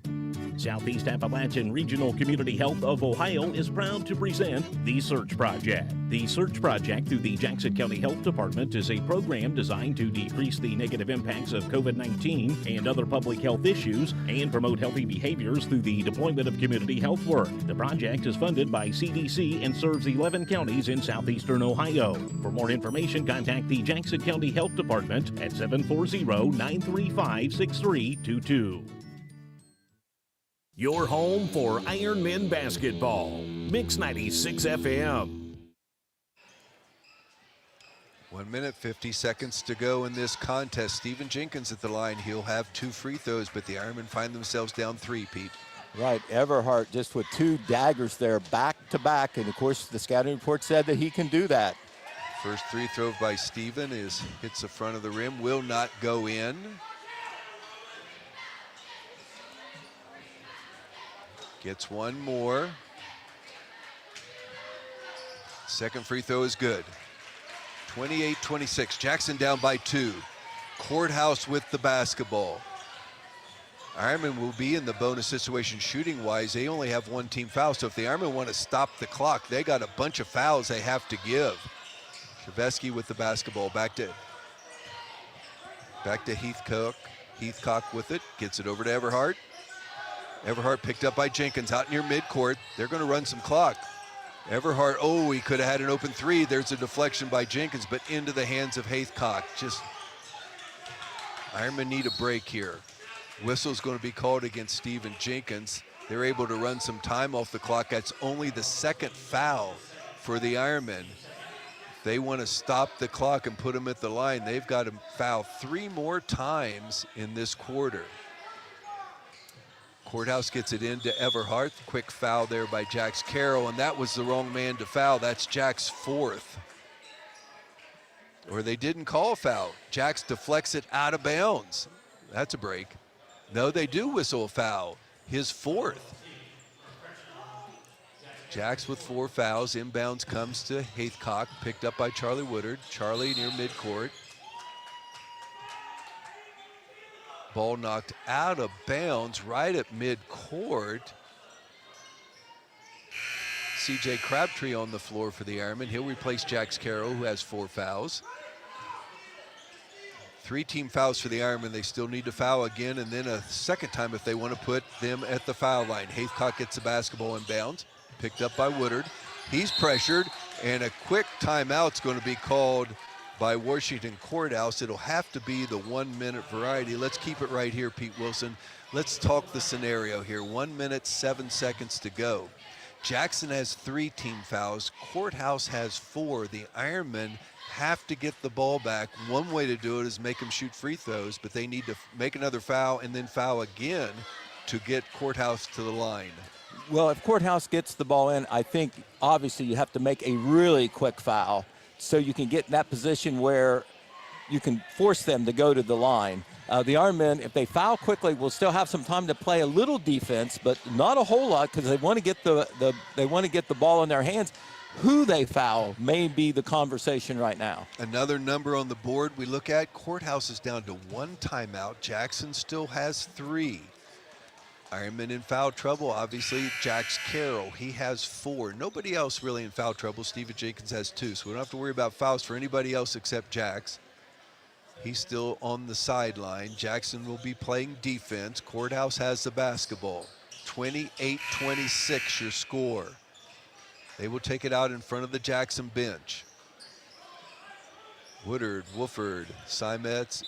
Southeast Appalachian Regional Community Health of Ohio is proud to present The Search Project. The Search Project through the Jackson County Health Department is a program designed to decrease the negative impacts of COVID-19 and other public health issues and promote healthy behaviors through the deployment of community health work. The project is funded by CDC and serves 11 counties in southeastern Ohio. For more information, contact the Jackson County Health Department at 740-935-6322. Your home for Ironmen basketball. Mix 96 FM. 1 minute 50 seconds to go in this contest. Steven Jenkins at the line. He'll have 2 free throws, but the Ironmen find themselves down 3, Pete. Right, Everhart just with 2 daggers there, back to back, and of course the scouting report said that he can do that. First free throw by Steven hits the front of the rim, will not go in. Gets one more. Second free throw is good. 28-26, Jackson down by 2. Courthouse with the basketball. Ironmen will be in the bonus situation shooting-wise. They only have 1 team foul, so if the Ironmen want to stop the clock, they got a bunch of fouls they have to give. Shaveski with the basketball, back to Heathcock. Heathcock with it, gets it over to Everhart. Everhart picked up by Jenkins out near midcourt. They're going to run some clock. Everhart, he could have had an open 3. There's a deflection by Jenkins, but into the hands of Haythcock. Ironmen need a break here. Whistle's going to be called against Steven Jenkins. They're able to run some time off the clock. That's only the 2nd foul for the Ironmen. If they want to stop the clock and put them at the line, they've got to foul 3 more times in this quarter. Courthouse gets it into Everhart. Quick foul there by Jax Carroll, and that was the wrong man to foul. That's Jack's 4th. or they didn't call a foul. Jax deflects it out of bounds. That's a break. No, they do whistle a foul. His fourth. Jax with 4 fouls. Inbounds comes to Haythcock, picked up by Charlie Woodard. Charlie near midcourt. Ball knocked out of bounds right at midcourt. C.J. Crabtree on the floor for the Ironmen. He'll replace Jax Carroll, who has 4 fouls. 3 team fouls for the Ironmen. They still need to foul again, and then a second time if they want to put them at the foul line. Haythcock gets the basketball inbounds, picked up by Woodard. He's pressured, and a quick timeout's going to be called by Washington Courthouse. It'll have to be the 1-minute variety. Let's keep it right here, Pete Wilson. Let's talk the scenario here. 1 minute, 7 seconds to go. Jackson has 3 team fouls. Courthouse has 4. The Ironmen have to get the ball back. One way to do it is make them shoot free throws, but they need to make another foul and then foul again to get Courthouse to the line. Well, if Courthouse gets the ball in, I think obviously you have to make a really quick foul so you can get in that position where you can force them to go to the line. The Ironmen, if they foul quickly, will still have some time to play a little defense, but not a whole lot because they want to get the ball in their hands. Who they foul may be the conversation right now. Another number on the board we look at, Courthouse is down to 1 timeout. Jackson still has 3. Ironman in foul trouble, obviously, Jax Carroll. He has 4. Nobody else really in foul trouble. Steven Jenkins has 2, so we don't have to worry about fouls for anybody else except Jax. He's still on the sideline. Jackson will be playing defense. Courthouse has the basketball. 28-26 your score. They will take it out in front of the Jackson bench. Woodard, Wolford, Simets,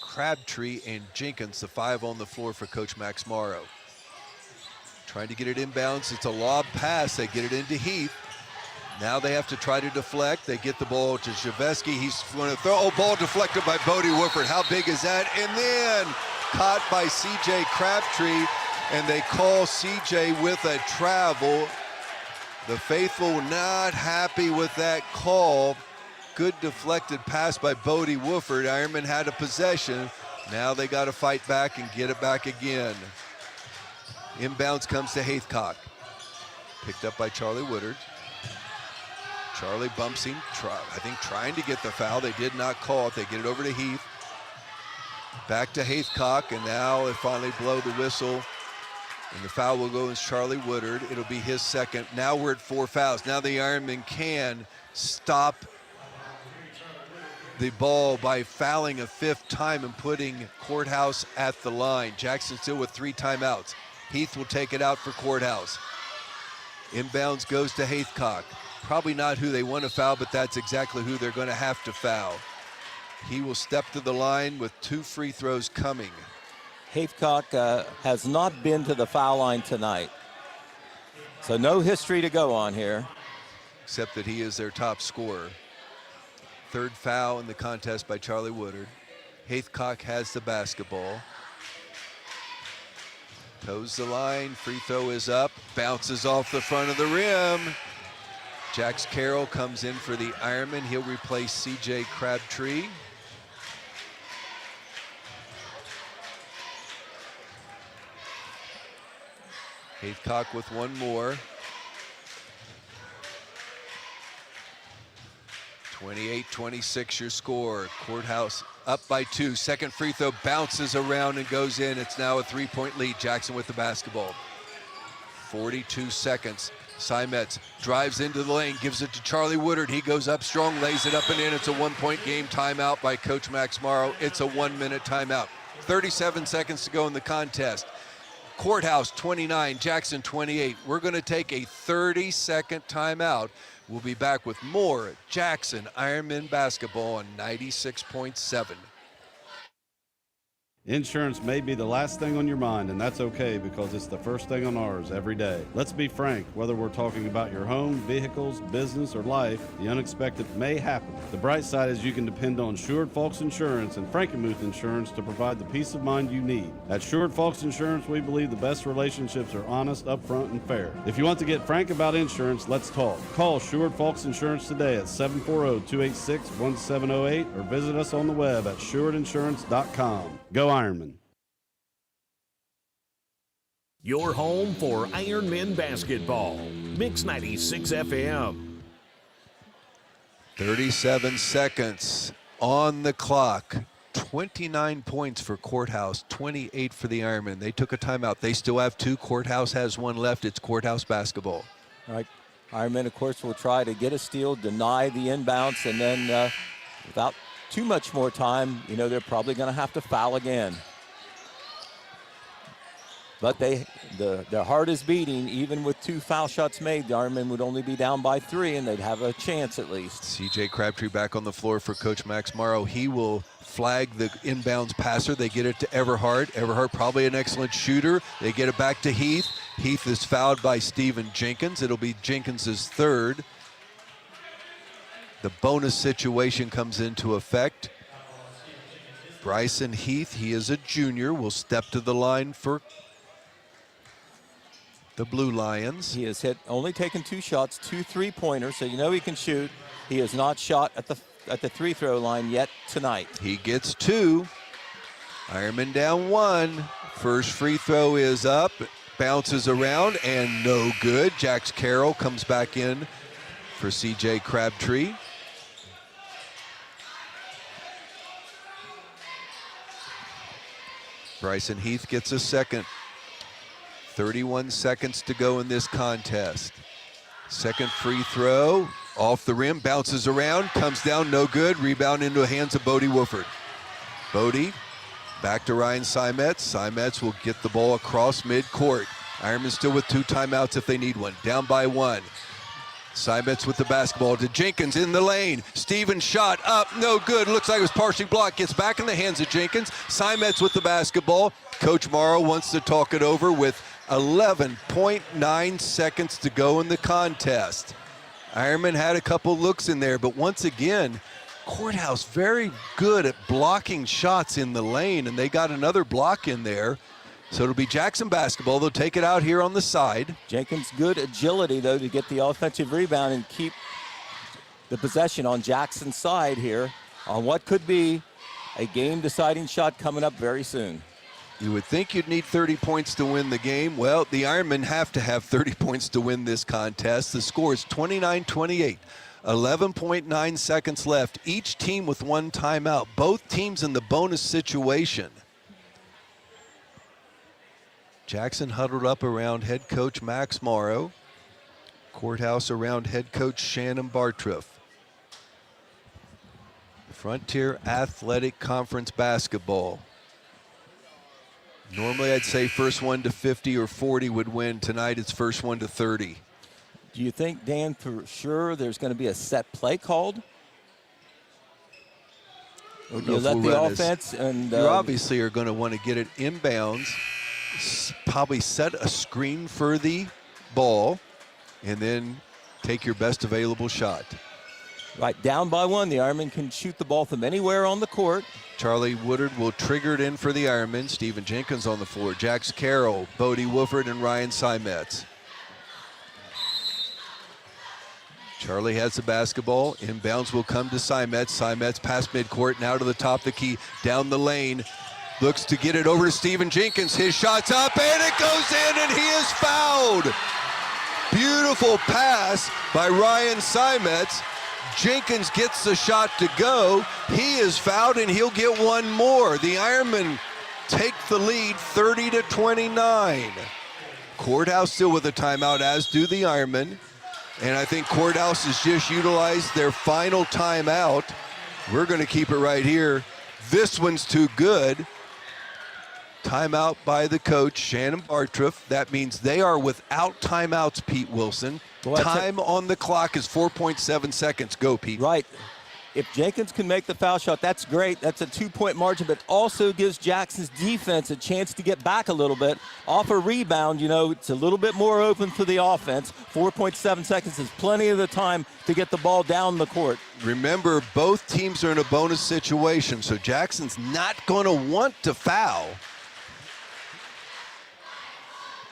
Crabtree, and Jenkins, the 5 on the floor for Coach Max Morrow. Trying to get it inbounds. It's a lob pass. They get it into Heath. Now they have to try to deflect. They get the ball to Javeski. He's going to throw. Oh, ball deflected by Bodie Wolford. How big is that? And then caught by C.J. Crabtree, and they call C.J. with a travel. The faithful not happy with that call. Good deflected pass by Bodie Wolford. Ironman had a possession. Now they got to fight back and get it back again. Inbounds comes to Haythcock. Picked up by Charlie Woodard. Charlie bumps him, I think trying to get the foul. They did not call it. They get it over to Heath. Back to Haythcock, and now they finally blow the whistle. And the foul will go as Charlie Woodard. It'll be his second. Now we're at 4 fouls. Now the Ironmen can stop the ball by fouling a 5th time and putting Courthouse at the line. Jackson still with 3 timeouts. Heath will take it out for Courthouse. Inbounds goes to Haythcock. Probably not who they want to foul, but that's exactly who they're going to have to foul. He will step to the line with 2 free throws coming. Haythcock has not been to the foul line tonight. So no history to go on here. Except that he is their top scorer. 3rd foul in the contest by Charlie Woodard. Haythcock has the basketball. Toes the line, free throw is up, bounces off the front of the rim. Jax Carroll comes in for the Ironman. He'll replace C.J. Crabtree. Haythcock with 1 more. 28-26 your score. Courthouse up by 2. Second free throw bounces around and goes in. It's now a 3-point lead. Jackson with the basketball. 42 seconds. Simets drives into the lane, gives it to Charlie Woodard. He goes up strong, lays it up and in. It's a 1-point game. Timeout by Coach Max Morrow. It's a 1-minute timeout. 37 seconds to go in the contest. Courthouse 29, Jackson 28. We're going to take a 30-second timeout. We'll be back with more Jackson Ironman basketball on 96.7. Insurance may be the last thing on your mind, and that's okay because it's the first thing on ours every day. Let's be frank, whether we're talking about your home, vehicles, business, or life, the unexpected may happen. The bright side is you can depend on Schured Folks Insurance and Frankenmuth Insurance to provide the peace of mind you need. At Schured Folks Insurance, we believe the best relationships are honest, upfront, and fair. If you want to get frank about insurance, let's talk. Call Schured Folks Insurance today at 740-286-1708 or visit us on the web at schuredinsurance.com. Go Ironman. Your home for Ironmen basketball. Mix 96 FM. 37 seconds on the clock. 29 points for Courthouse, 28 for the Ironmen. They took a timeout. They still have two. Courthouse has one left. It's Courthouse basketball. All right. Ironmen, of course, will try to get a steal, deny the inbounds, and then without too much more time, they're probably going to have to foul again. But their heart is beating. Even with two foul shots made, the Ironmen would only be down by 3, and they'd have a chance at least. CJ Crabtree back on the floor for Coach Max Morrow. He will flag the inbounds passer. They get it to Everhart. Everhart probably an excellent shooter. They get it back to Heath. Heath is fouled by Stephen Jenkins. It'll be Jenkins' third. The bonus situation comes into effect. Bryson Heath, he is a junior, will step to the line for the Blue Lions. He has only taken 2 shots, 2 3-pointers, so he can shoot. He has not shot at the free-throw line yet tonight. He gets 2. Ironman down 1. First free throw is up, bounces around, and no good. Jax Carroll comes back in for CJ Crabtree. Bryson Heath gets a second. 31 seconds to go in this contest. Second free throw, off the rim, bounces around, comes down, no good. Rebound into the hands of Bodie Wooford. Bodie back to Ryan Simets. Simets will get the ball across midcourt. Ironman still with 2 timeouts if they need one. Down by 1. Simets with the basketball to Jenkins in the lane. Stevens shot up, no good. Looks like it was partially blocked. Gets back in the hands of Jenkins. Simets with the basketball. Coach Morrow wants to talk it over with 11.9 seconds to go in the contest. Ironman had a couple looks in there, but once again, Courthouse very good at blocking shots in the lane, and they got another block in there. So it'll be Jackson basketball. They'll take it out here on the side. Jenkins, good agility, though, to get the offensive rebound and keep the possession on Jackson's side here on what could be a game-deciding shot coming up very soon. You would think you'd need 30 points to win the game. Well, the Ironmen have to have 30 points to win this contest. The score is 29-28. 11.9 seconds left. Each team with 1 timeout. Both teams in the bonus situation. Jackson huddled up around head coach Max Morrow. Courthouse around head coach Shannon Bartruff. Frontier Athletic Conference basketball. Normally I'd say first one to 50 or 40 would win. Tonight it's first one to 30. Do you think, Dan, for sure there's going to be a set play called? Or do you let the offense and... You obviously are going to want to get it inbounds, probably set a screen for the ball, and then take your best available shot. Right, down by 1, the Ironmen can shoot the ball from anywhere on the court. Charlie Woodard will trigger it in for the Ironmen. Stephen Jenkins on the floor. Jax Carroll, Bodie Wooford, and Ryan Simets. Charlie has the basketball. Inbounds will come to Simets. Simets past midcourt, now to the top of the key. Down the lane. Looks to get it over to Stephen Jenkins. His shot's up, and it goes in, and he is fouled. Beautiful pass by Ryan Simets. Jenkins gets the shot to go. He is fouled, and he'll get 1 more. The Ironmen take the lead 30-29. Courthouse still with a timeout, as do the Ironmen. And I think Courthouse has just utilized their final timeout. We're going to keep it right here. This one's too good. Timeout by the coach, Shannon Bartruff. That means they are without timeouts, Pete Wilson. Time on the clock is 4.7 seconds. Go, Pete. Right. if Jenkins can make the foul shot, that's great. That's a 2-point margin, but also gives Jackson's defense a chance to get back a little bit. Off a rebound, it's a little bit more open for the offense. 4.7 seconds is plenty of the time to get the ball down the court. Remember, both teams are in a bonus situation, so Jackson's not going to want to foul.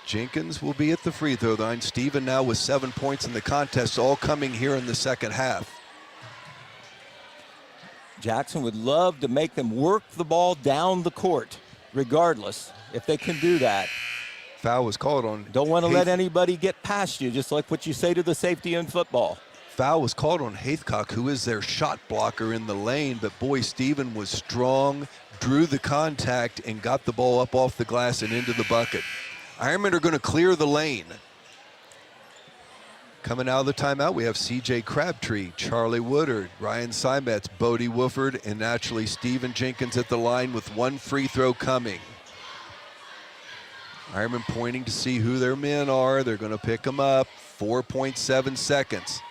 Jenkins will be at the free throw line. Steven now with 7 points in the contest, all coming here in the second half. Jackson would love to make them work the ball down the court, regardless, if they can do that. Foul was called on. Don't want to let anybody get past you, just like what you say to the safety in football. Foul was called on Haithcock, who is their shot blocker in the lane, but boy, Steven was strong, drew the contact, and got the ball up off the glass and into the bucket. Ironmen are going to clear the lane. Coming out of the timeout, we have C.J. Crabtree, Charlie Woodard, Ryan Simetz, Bodie Wooford, and naturally Steven Jenkins at the line with one free throw coming. Ironmen pointing to see who their men are. They're going to pick them up. 4.7 seconds.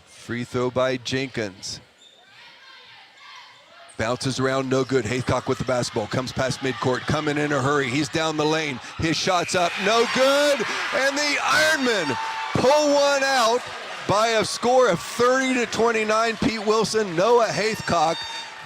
Free throw by Jenkins. Bounces around, no good. Haithcock with the basketball, comes past midcourt, coming in a hurry. He's down the lane. His shot's up, no good. And the Ironmen pull one out by a score of 30-29. Pete Wilson, Noah Haithcock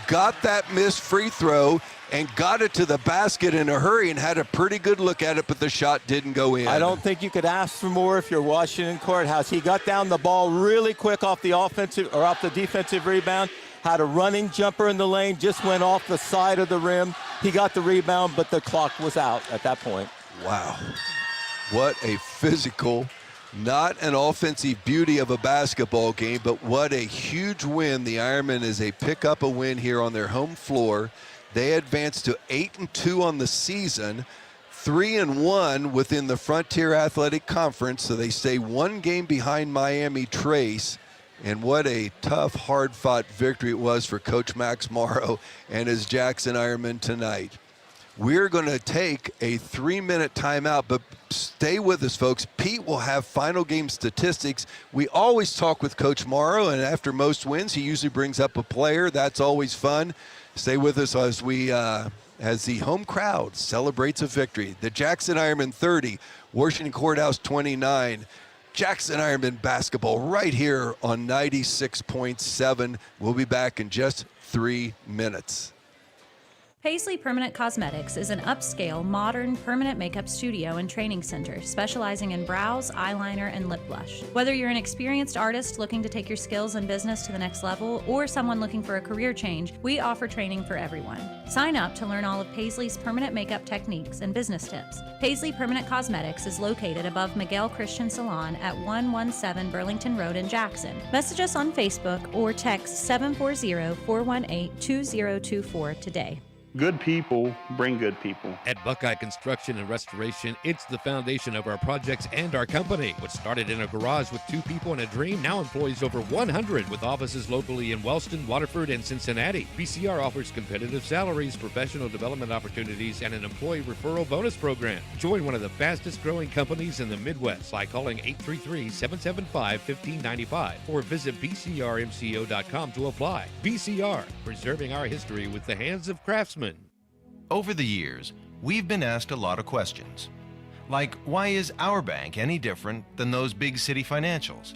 got that missed free throw and got it to the basket in a hurry and had a pretty good look at it, but the shot didn't go in. I don't think you could ask for more if you're Washington Courthouse. He got down the ball really quick off the offensive or off the defensive rebound. Had a running jumper in the lane, just went off the side of the rim. He got the rebound, but the clock was out at that point. Wow. What a physical, not an offensive beauty of a basketball game, but what a huge win. The Ironmen is a pick up a win here on their home floor. They advance to 8-2 on the season, 3-1 within the Frontier Athletic Conference, so they stay one game behind Miami Trace. And what a tough, hard-fought victory it was for Coach Max Morrow and his Jackson Ironmen tonight. We're going to take a 3-minute timeout, but stay with us, folks. Pete will have final game statistics. We always talk with Coach Morrow, and after most wins, he usually brings up a player. That's always fun. Stay with us as we as the home crowd celebrates a victory. The Jackson Ironmen 30, Washington Courthouse 29. Jackson Ironmen basketball right here on 96.7. We'll be back in just 3 minutes. Paisley Permanent Cosmetics is an upscale, modern, permanent makeup studio and training center specializing in brows, eyeliner, and lip blush. Whether you're an experienced artist looking to take your skills and business to the next level or someone looking for a career change, we offer training for everyone. Sign up to learn all of Paisley's permanent makeup techniques and business tips. Paisley Permanent Cosmetics is located above Miguel Christian Salon at 117 Burlington Road in Jackson. Message us on Facebook or text 740-418-2024 today. Good people bring good people. At Buckeye Construction and Restoration, it's the foundation of our projects and our company. What started in a garage with 2 people and a dream now employs over 100 with offices locally in Wellston, Waterford, and Cincinnati. BCR offers competitive salaries, professional development opportunities, and an employee referral bonus program. Join one of the fastest growing companies in the Midwest by calling 833-775-1595 or visit bcrmco.com to apply. BCR, preserving our history with the hands of craftsmen. Over the years, we've been asked a lot of questions. Like, why is our bank any different than those big city financials?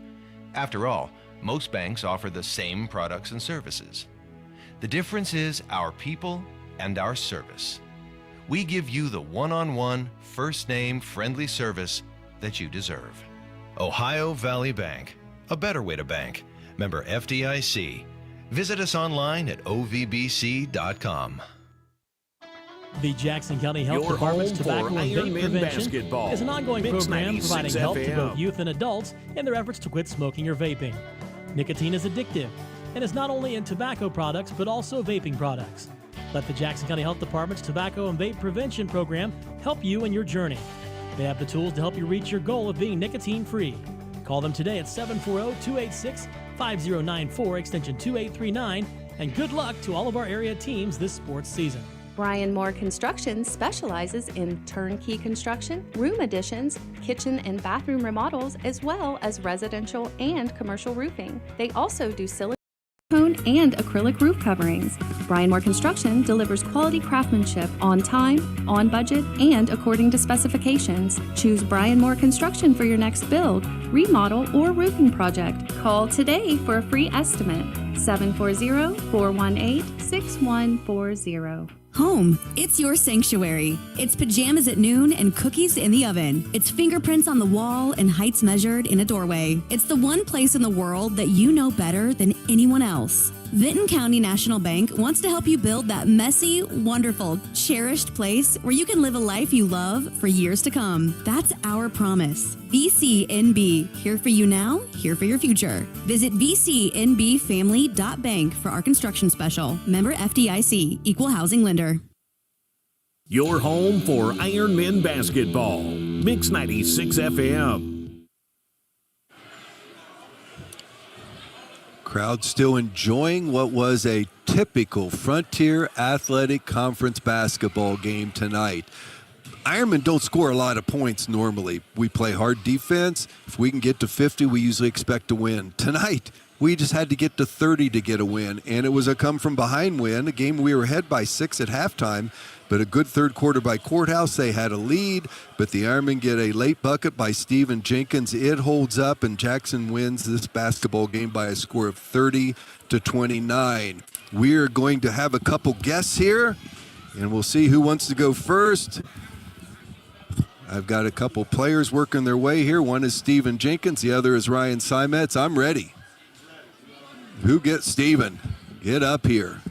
After all, most banks offer the same products and services. The difference is our people and our service. We give you the one-on-one, first-name, friendly service that you deserve. Ohio Valley Bank, a better way to bank. Member FDIC. Visit us online at ovbc.com. The Jackson County Health Department's Tobacco and Vape Prevention is an ongoing program providing help to both youth and adults in their efforts to quit smoking or vaping. Nicotine is addictive and is not only in tobacco products but also vaping products. Let the Jackson County Health Department's Tobacco and Vape Prevention program help you in your journey. They have the tools to help you reach your goal of being nicotine-free. Call them today at 740-286-5094, extension 2839, and good luck to all of our area teams this sports season. Brian Moore Construction specializes in turnkey construction, room additions, kitchen and bathroom remodels, as well as residential and commercial roofing. They also do silicone and acrylic roof coverings. Bryan Moore Construction delivers quality craftsmanship on time, on budget, and according to specifications. Choose Bryan Moore Construction for your next build, remodel, or roofing project. Call today for a free estimate. 740-418-6140. Home, it's your sanctuary. It's pajamas at noon and cookies in the oven. It's fingerprints on the wall and heights measured in a doorway. It's the one place in the world that you know better than anyone else. Vinton County National Bank wants to help you build that messy, wonderful, cherished place where you can live a life you love for years to come. That's our promise. VCNB, here for you now, here for your future. Visit vcnbfamily.bank for our construction special. Member FDIC, Equal Housing Lender. Your home for Iron Men basketball. Mix 96 FM. Crowd still enjoying what was a typical Frontier Athletic Conference basketball game tonight. Ironmen don't score a lot of points normally. We play hard defense. If we can get to 50, we usually expect to win. Tonight, we just had to get to 30 to get a win, and it was a come-from-behind win, a game we were ahead by 6 at halftime, but a good third quarter by Courthouse. They had a lead, but the Ironmen get a late bucket by Stephen Jenkins. It holds up, and Jackson wins this basketball game by a score of 30-29. We are going to have a couple guests here, and we'll see who wants to go first. I've got a couple players working their way here. One is Stephen Jenkins. The other is Ryan Simets. I'm ready. Who gets Stephen? Get up here.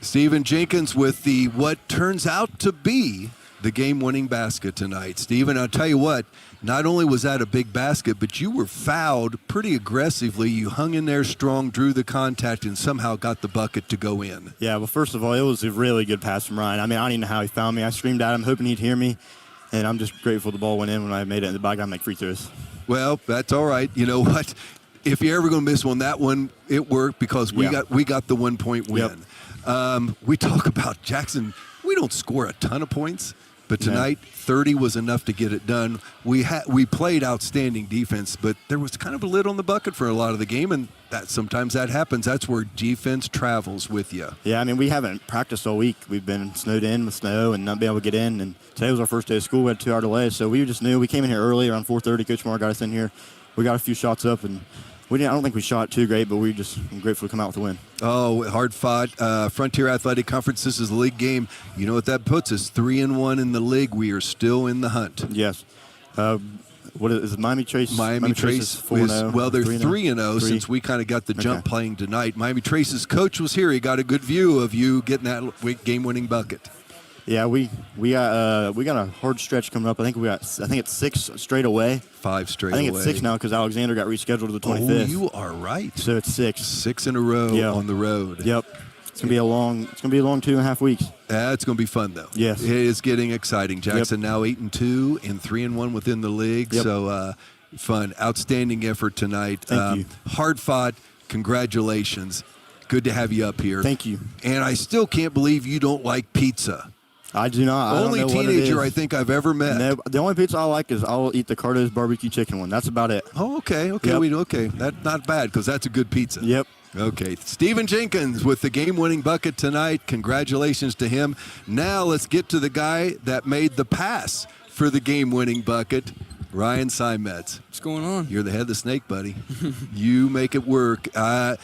Stephen Jenkins with the what turns out to be the game-winning basket tonight. Stephen, I'll tell you what, not only was that a big basket, but you were fouled pretty aggressively. You hung in there strong, drew the contact, and somehow got the bucket to go in. Yeah, well, first of all, it was a really good pass from Ryan. I mean, I don't even know how he found me. I screamed at him, hoping he'd hear me, and I'm just grateful the ball went in when I made it, and the ball got make free throws. Well, that's all right. You know what? If you're ever going to miss one, that one, it worked because we got the 1 point win. Yep. We talk about Jackson. We don't score a ton of points, but tonight 30 was enough to get it done. We played outstanding defense, but there was kind of a lid on the bucket for a lot of the game, and sometimes that happens. That's where defense travels with you. Yeah, I mean, we haven't practiced all week. We've been snowed in with snow and not being able to get in, and today was our first day of school. We had a 2-hour delay, so we just knew. We came in here early, around 4:30. Coach Moore got us in here. We got a few shots up, and I don't think we shot too great, but I'm grateful to come out with a win. Oh, hard fought. Frontier Athletic Conference, this is a league game. You know what that puts us? 3-1 in the league. We are still in the hunt. Yes. What is it, Miami Trace? Miami Trace 4-0. Well, they're 3-0 since we kind of got the jump playing tonight. Miami Trace's coach was here. He got a good view of you getting that game-winning bucket. Yeah, we got a hard stretch coming up. I think it's 6 straight away. 5 straight away. I think it's 6 now because Alexander got rescheduled to the 25th. Oh, you are right. So it's 6. 6 in a row on the road. Yep. It's gonna be a long 2.5 weeks. It's gonna be fun though. Yes. It is getting exciting. Jackson now 8-2 and 3-1 within the league. Yep. So fun, outstanding effort tonight. Thank you. Hard fought. Congratulations. Good to have you up here. Thank you. And I still can't believe you don't like pizza. I do not. Only teenager I think I've ever met. No, the only pizza I like is I'll eat the Courthouse barbecue chicken one. That's about it. Oh, okay. Yep. That's not bad because that's a good pizza. Yep. Okay. Stephen Jenkins with the game-winning bucket tonight. Congratulations to him. Now let's get to the guy that made the pass for the game-winning bucket, Ryan Simets. What's going on? You're the head of the snake, buddy. You make it work. That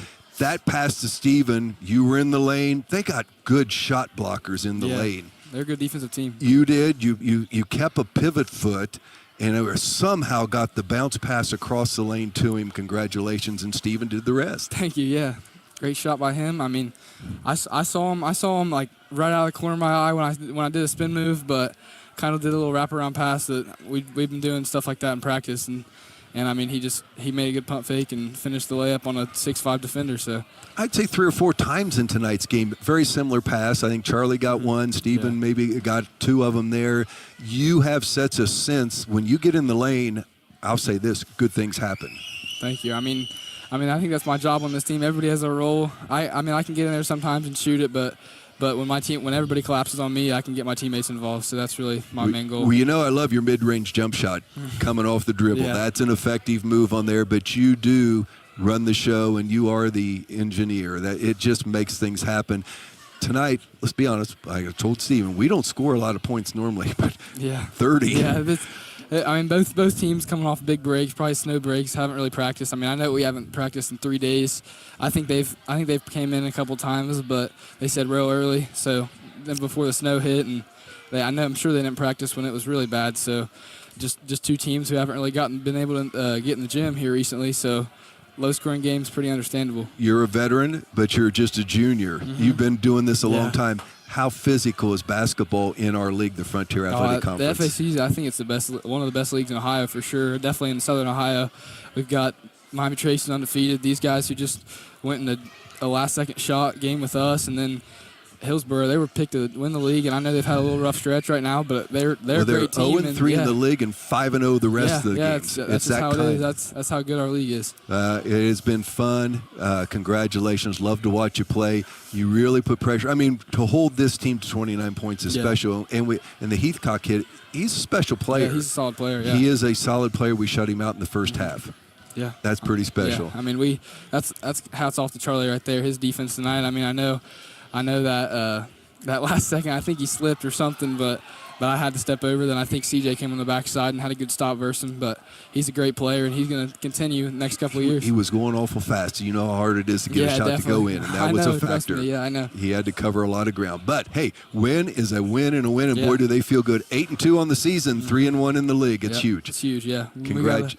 pass to Stephen, you were in the lane. They got good shot blockers in the lane. They're a good defensive team. You did. You kept a pivot foot, and it somehow got the bounce pass across the lane to him. Congratulations, and Steven did the rest. Thank you. Yeah, great shot by him. I mean, I saw him like right out of the corner of my eye when I did a spin move, but kind of did a little wraparound pass that we've been doing stuff like that in practice, and I mean he made a good pump fake and finished the layup on a 6'5" defender. So I'd say 3 or 4 times in tonight's game. Very similar pass. I think Charlie got one. Steven maybe got 2 of them there. You have such a sense when you get in the lane, I'll say this, good things happen. Thank you. I mean, I think that's my job on this team. Everybody has a role. I mean, I can get in there sometimes and shoot it, but when everybody collapses on me, I can get my teammates involved. So that's really my main goal. Well, you know, I love your mid-range jump shot coming off the dribble. Yeah. That's an effective move on there, but you do run the show, and you are the engineer. That it just makes things happen. Tonight, let's be honest, I told Steven, we don't score a lot of points normally, but 30. Yeah, I mean, both teams coming off big breaks, probably snow breaks, haven't really practiced. I mean, I know we haven't practiced in 3 days. I think they've came in a couple times, but they said real early, so then before the snow hit, and I'm sure they didn't practice when it was really bad. So just two teams who haven't really been able to get in the gym here recently. So low-scoring games, pretty understandable. You're a veteran, but you're just a junior. Mm-hmm. You've been doing this a long time. How physical is basketball in our league, the Frontier Athletic Conference? The FACs, I think it's one of the best leagues in Ohio for sure. Definitely in Southern Ohio. We've got Miami Tracy undefeated. These guys who just went in a last-second shot game with us, and then Hillsborough, they were picked to win the league, and I know they've had a little rough stretch right now, but they're a great team. They're 0-3 in the league and 5-0 the rest of the games. That's that how kind. it is. That's how good our league is. It has been fun. Congratulations. Love to watch you play. You really put pressure. I mean, to hold this team to 29 points is special. And the Heathcock kid, he's a special player. Yeah, he's a solid player. Yeah. He is a solid player. We shut him out in the first half. Yeah, that's pretty special. Yeah. I mean, that's hats off to Charlie right there. His defense tonight. I mean, I know that that last second, I think he slipped or something, but I had to step over. Then I think CJ came on the backside and had a good stop versus him. But he's a great player, and he's going to continue the next couple of years. He was going awful fast. You know how hard it is to get a shot to go in, and that was a factor. Yeah, I know. He had to cover a lot of ground. But, hey, win is a win and a win, and boy, do they feel good. 8-2 on the season, 3-1 in the league. It's huge. It's huge, yeah. Congrats.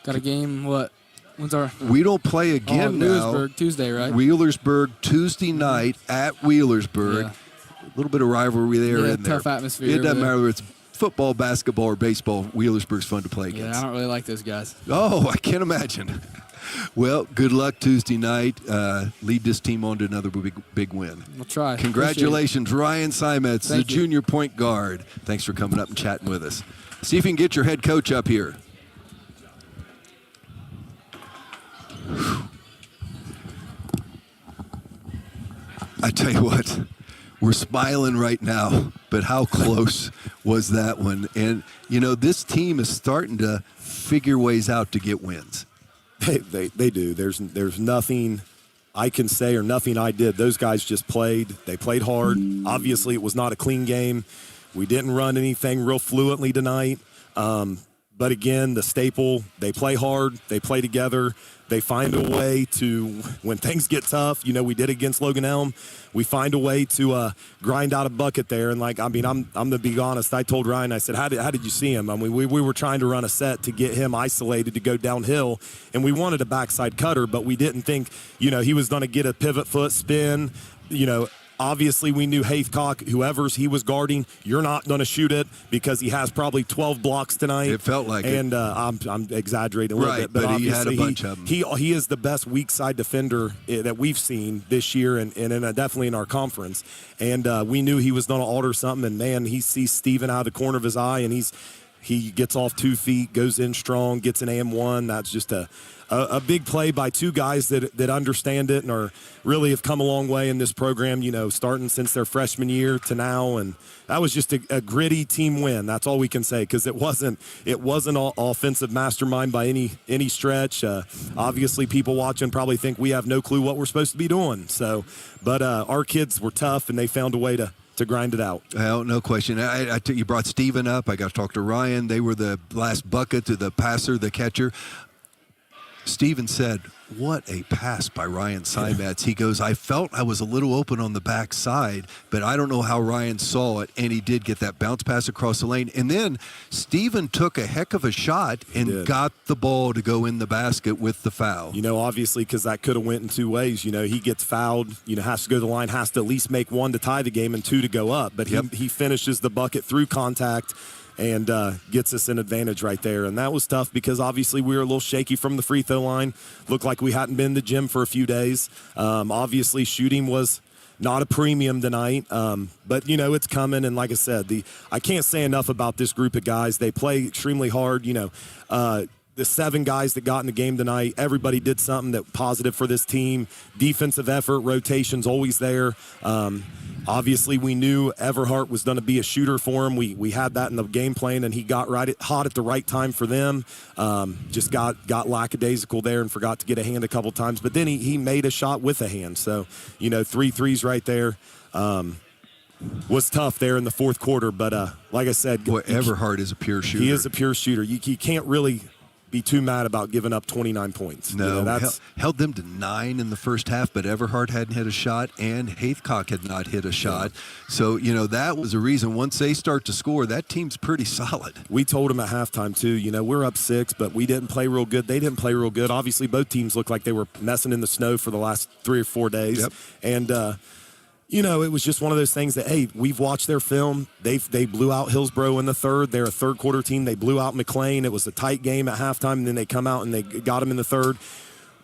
Got a game, what? When's our? We don't play again now. Wheelersburg Tuesday, right? Wheelersburg Tuesday night at Wheelersburg. Yeah. A little bit of rivalry there. Yeah, in there. tough atmosphere. It doesn't matter whether it's football, basketball, or baseball. Wheelersburg's fun to play against. Yeah, I don't really like those guys. Oh, I can't imagine. Well, good luck Tuesday night. Lead this team on to another big win. We'll try. Congratulations, Ryan Simets, the junior point guard. Thanks for coming up and chatting with us. See if you can get your head coach up here. I tell you what, we're smiling right now, but how close was that one? And, you know, this team is starting to figure ways out to get wins. They do. There's nothing I can say or nothing I did. Those guys just played. They played hard. Obviously, it was not a clean game. We didn't run anything real fluently tonight. But, again, the staple, they play hard. They play together. They find a way to, when things get tough, you know, we did against Logan Elm, we find a way to grind out a bucket there. And, like, I mean, I'm going to be honest. I told Ryan, I said, how did you see him? I mean, we were trying to run a set to get him isolated to go downhill, and we wanted a backside cutter, but we didn't think, you know, he was going to get a pivot foot spin, you know. Obviously, we knew Heathcock, whoever's he was guarding, you're not going to shoot it because he has probably 12 blocks tonight. It felt like and, it. I'm exaggerating a little bit, but obviously he had a bunch of them. He is the best weak side defender that we've seen this year and definitely in our conference. And we knew he was going to alter something. And, man, he sees Steven out of the corner of his eye, and he gets off 2 feet, goes in strong, gets an AM1. That's just a big play by two guys that understand it and are really have come a long way in this program, you know, starting since their freshman year to now. And that was just a gritty team win. That's all we can say, because it wasn't all offensive mastermind by any stretch. Obviously, people watching probably think we have no clue what we're supposed to be doing. So, but our kids were tough, and they found a way to grind it out. Well, no question. You brought Steven up. I got to talk to Ryan. They were the last bucket to the passer, the catcher. Steven said, what a pass by Ryan Simets. He goes, I felt I was a little open on the backside, but I don't know how Ryan saw it, and he did get that bounce pass across the lane. And then Steven took a heck of a shot and got the ball to go in the basket with the foul. You know, obviously, because that could have went in two ways. You know, he gets fouled, you know, has to go to the line, has to at least make one to tie the game and two to go up. But he finishes the bucket through contact and gets us an advantage right there. And that was tough because obviously we were a little shaky from the free throw line. Looked like we hadn't been in the gym for a few days. Obviously shooting was not a premium tonight, but, you know, it's coming. And like I said, I can't say enough about this group of guys. They play extremely hard. You know, the 7 guys that got in the game tonight, everybody did something that positive for this team. Defensive effort, rotations always there. Obviously, we knew Everhart was going to be a shooter for him. We had that in the game plan, and he got hot at the right time for them. Just got lackadaisical there and forgot to get a hand a couple times. But then he made a shot with a hand. So, 3 threes right there. Was tough there in the fourth quarter. But like I said, Everhart is a pure shooter. He is a pure shooter. You can't really be too mad about giving up 29 points. No, held them to 9 in the first half, but Everhart hadn't hit a shot, and Haithcock had not hit a shot. So, that was a reason. Once they start to score, that team's pretty solid. We told them at halftime, too, we're up 6, but we didn't play real good. They didn't play real good. Obviously, both teams looked like they were messing in the snow for the last 3 or 4 days. Yep. And, it was just one of those things that, hey, we've watched their film. They blew out Hillsborough in the third. They're a third-quarter team. They blew out McLean. It was a tight game at halftime, and then they come out and they got them in the third.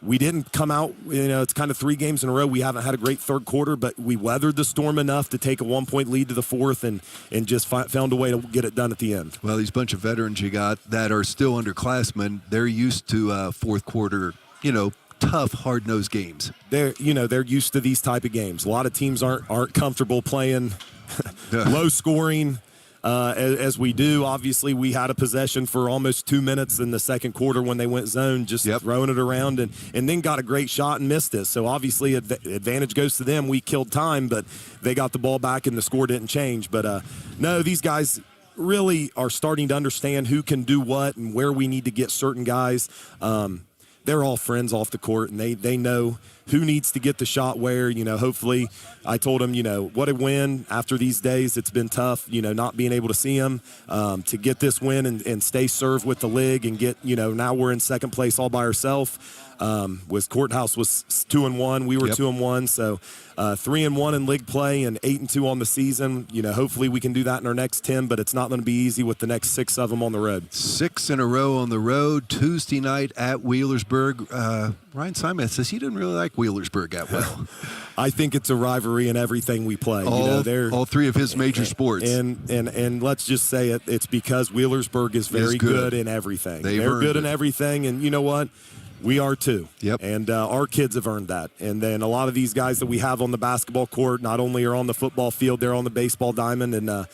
We didn't come out, it's kind of 3 games in a row. We haven't had a great third quarter, but we weathered the storm enough to take a 1-point lead to the fourth and just found a way to get it done at the end. Well, these bunch of veterans you got that are still underclassmen, they're used to fourth quarter, tough, hard-nosed games. They're used to these type of games. A lot of teams aren't comfortable playing low scoring as we do. Obviously, we had a possession for almost 2 minutes in the second quarter when they went zone, just throwing it around and then got a great shot and missed it. So obviously, advantage goes to them. We killed time, but they got the ball back and the score didn't change. But no, these guys really are starting to understand who can do what and where we need to get certain guys. They're all friends off the court, and they know who needs to get the shot where. Hopefully, I told them, what a win after these days. It's been tough, not being able to see them, to get this win and stay served with the league and get, now we're in second place all by ourselves. Courthouse was 2-1. We were 2-1. So 3-1 in league play and 8-2 on the season. Hopefully we can do that in our next 10, but it's not going to be easy with the next 6 of them on the road. 6 in a row on the road. Tuesday night at Wheelersburg. Ryan Simon says he didn't really like Wheelersburg that well. I think it's a rivalry in everything we play. All 3 of his major sports. And let's just say it. It's because Wheelersburg is very good in everything. They're good in everything, and you know what? We are too. Yep. And our kids have earned that. And then a lot of these guys that we have on the basketball court not only are on the football field, they're on the baseball diamond, and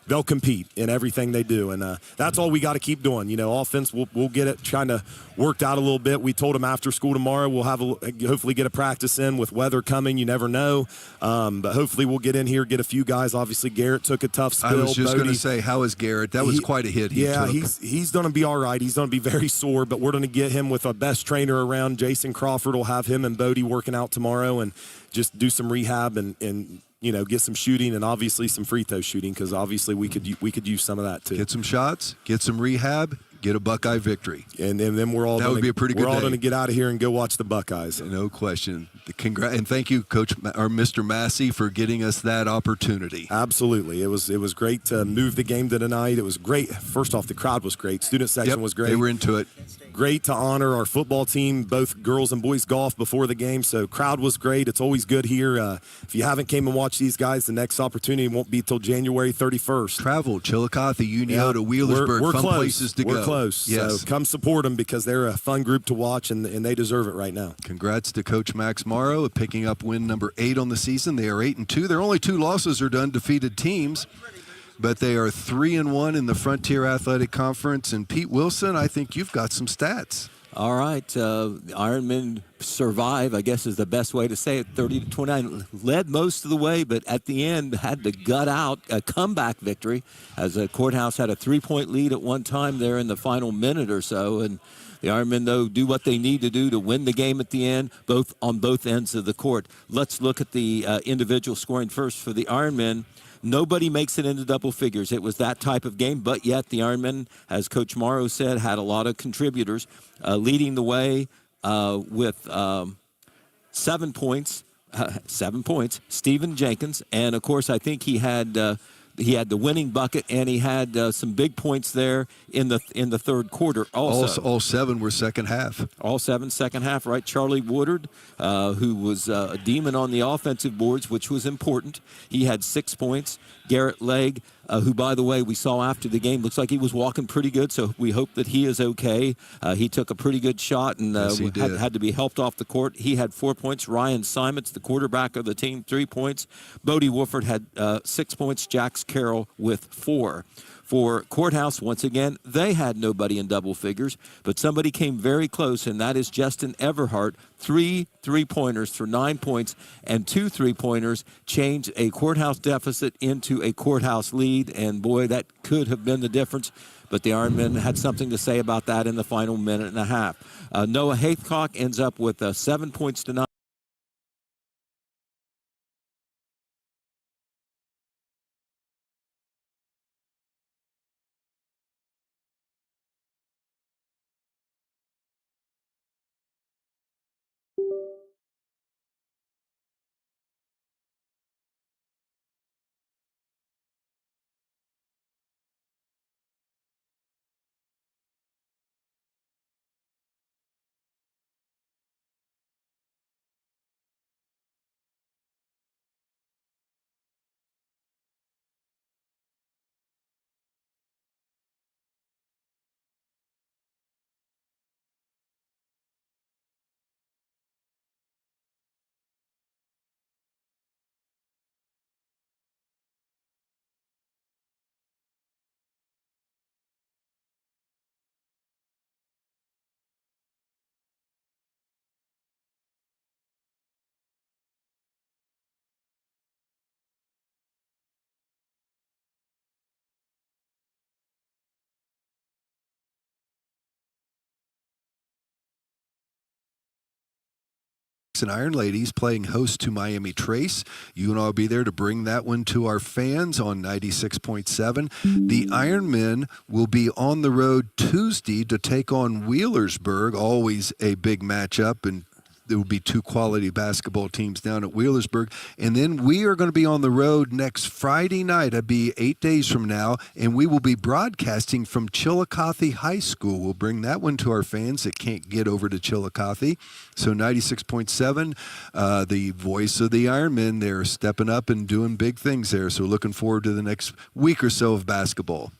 they'll compete in everything they do. And that's all we got to keep doing. Offense, we'll get it kind of worked out a little bit. We told them after school tomorrow we'll hopefully get a practice in with weather coming. You never know. But hopefully we'll get in here, get a few guys. Obviously, Garrett took a tough spill. I was just going to say, how is Garrett? That was quite a hit he took. He's going to be all right. He's going to be very sore, but we're going to get him with our best trainer around. Jason Crawford will have him and Bodie working out tomorrow and just do some rehab and get some shooting and obviously some free throw shooting because obviously we could use some of that too. Get some shots, get some rehab, get a Buckeye victory. And then we're all would be a pretty good day. We're all going to get out of here and go watch the Buckeyes. No question. And thank you, Coach or Mr. Massey, for getting us that opportunity. Absolutely. It was great to move the game to tonight. It was great. First off, the crowd was great. Student section was great. They were into it. Great to honor our football team, both girls and boys golf before the game. So crowd was great. It's always good here. If you haven't came and watched these guys, the next opportunity won't be till January 31st. Travel, Chillicothe, Uniota, Wheelersburg, we're fun close. Places to go. We're close. Yes. So come support them because they're a fun group to watch and they deserve it right now. Congrats to Coach Max Morrow picking up win number 8 on the season. They are 8-2. Their only 2 losses are to undefeated teams. But they are 3-1 in the Frontier Athletic Conference. And Pete Wilson, I think you've got some stats. All right, Ironmen survive, I guess is the best way to say it. 30-29, led most of the way, but at the end had to gut out a comeback victory as Courthouse had a 3-point lead at one time there in the final minute or so. And the Ironmen, though, do what they need to do to win the game at the end, on both ends of the court. Let's look at the individual scoring first for the Ironmen. Nobody makes it into double figures. It was that type of game, but yet the Ironmen, as Coach Morrow said, had a lot of contributors leading the way with 7 points. 7 points. Stephen Jenkins, and of course, I think he had the winning bucket, and he had some big points there in the third quarter. Also, all 7 were second half. All 7 second half, right? Charlie Woodard, who was a demon on the offensive boards, which was important. He had 6 points. Garrett Legg, who, by the way, we saw after the game, looks like he was walking pretty good, so we hope that he is okay. He took a pretty good shot and Yes, he did. had to be helped off the court. He had 4 points. Ryan Simons, the quarterback of the team, 3 points. Bodie Wolford had 6 points. Jax Carroll with 4. For Courthouse, once again, they had nobody in double figures, but somebody came very close, and that is Justin Everhart. 3 3-pointers for 9 points, and 2 3-pointers changed a Courthouse deficit into a Courthouse lead, and boy, that could have been the difference. But the Ironmen had something to say about that in the final minute and a half. Noah Haythcock ends up with 7 points to 9. And Ironladies playing host to Miami Trace. You and I will be there to bring that one to our fans on 96.7. The Ironmen will be on the road Tuesday to take on Wheelersburg, always a big matchup, and there will be 2 quality basketball teams down at Wheelersburg. And then we are going to be on the road next Friday night. That'll be 8 days from now, and we will be broadcasting from Chillicothe High School. We'll bring that one to our fans that can't get over to Chillicothe. So 96.7, the voice of the Ironmen, they're stepping up and doing big things there. So looking forward to the next week or so of basketball.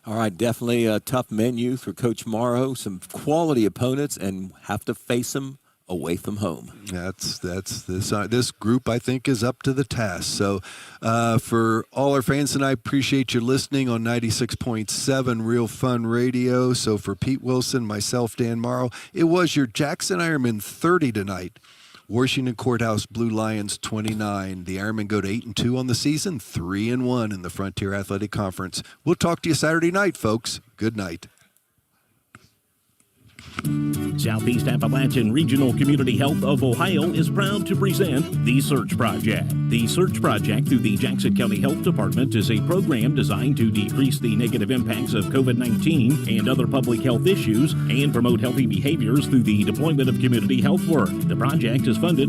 All right, definitely a tough menu for Coach Morrow. Some quality opponents, and have to face them away from home. That's this group, I think, is up to the task. So for all our fans tonight, appreciate you listening on 96.7 Real Fun Radio. So for Pete Wilson, myself, Dan Morrow, it was your Jackson Ironmen 30 tonight. Washington Courthouse Blue Lions 29. The Ironmen go to 8-2 on the season, 3-1 in the Frontier Athletic Conference. We'll talk to you Saturday night, folks. Good night. Southeast Appalachian Regional Community Health of Ohio is proud to present The Search Project. The Search Project through the Jackson County Health Department is a program designed to decrease the negative impacts of COVID-19 and other public health issues and promote healthy behaviors through the deployment of community health work. The project is funded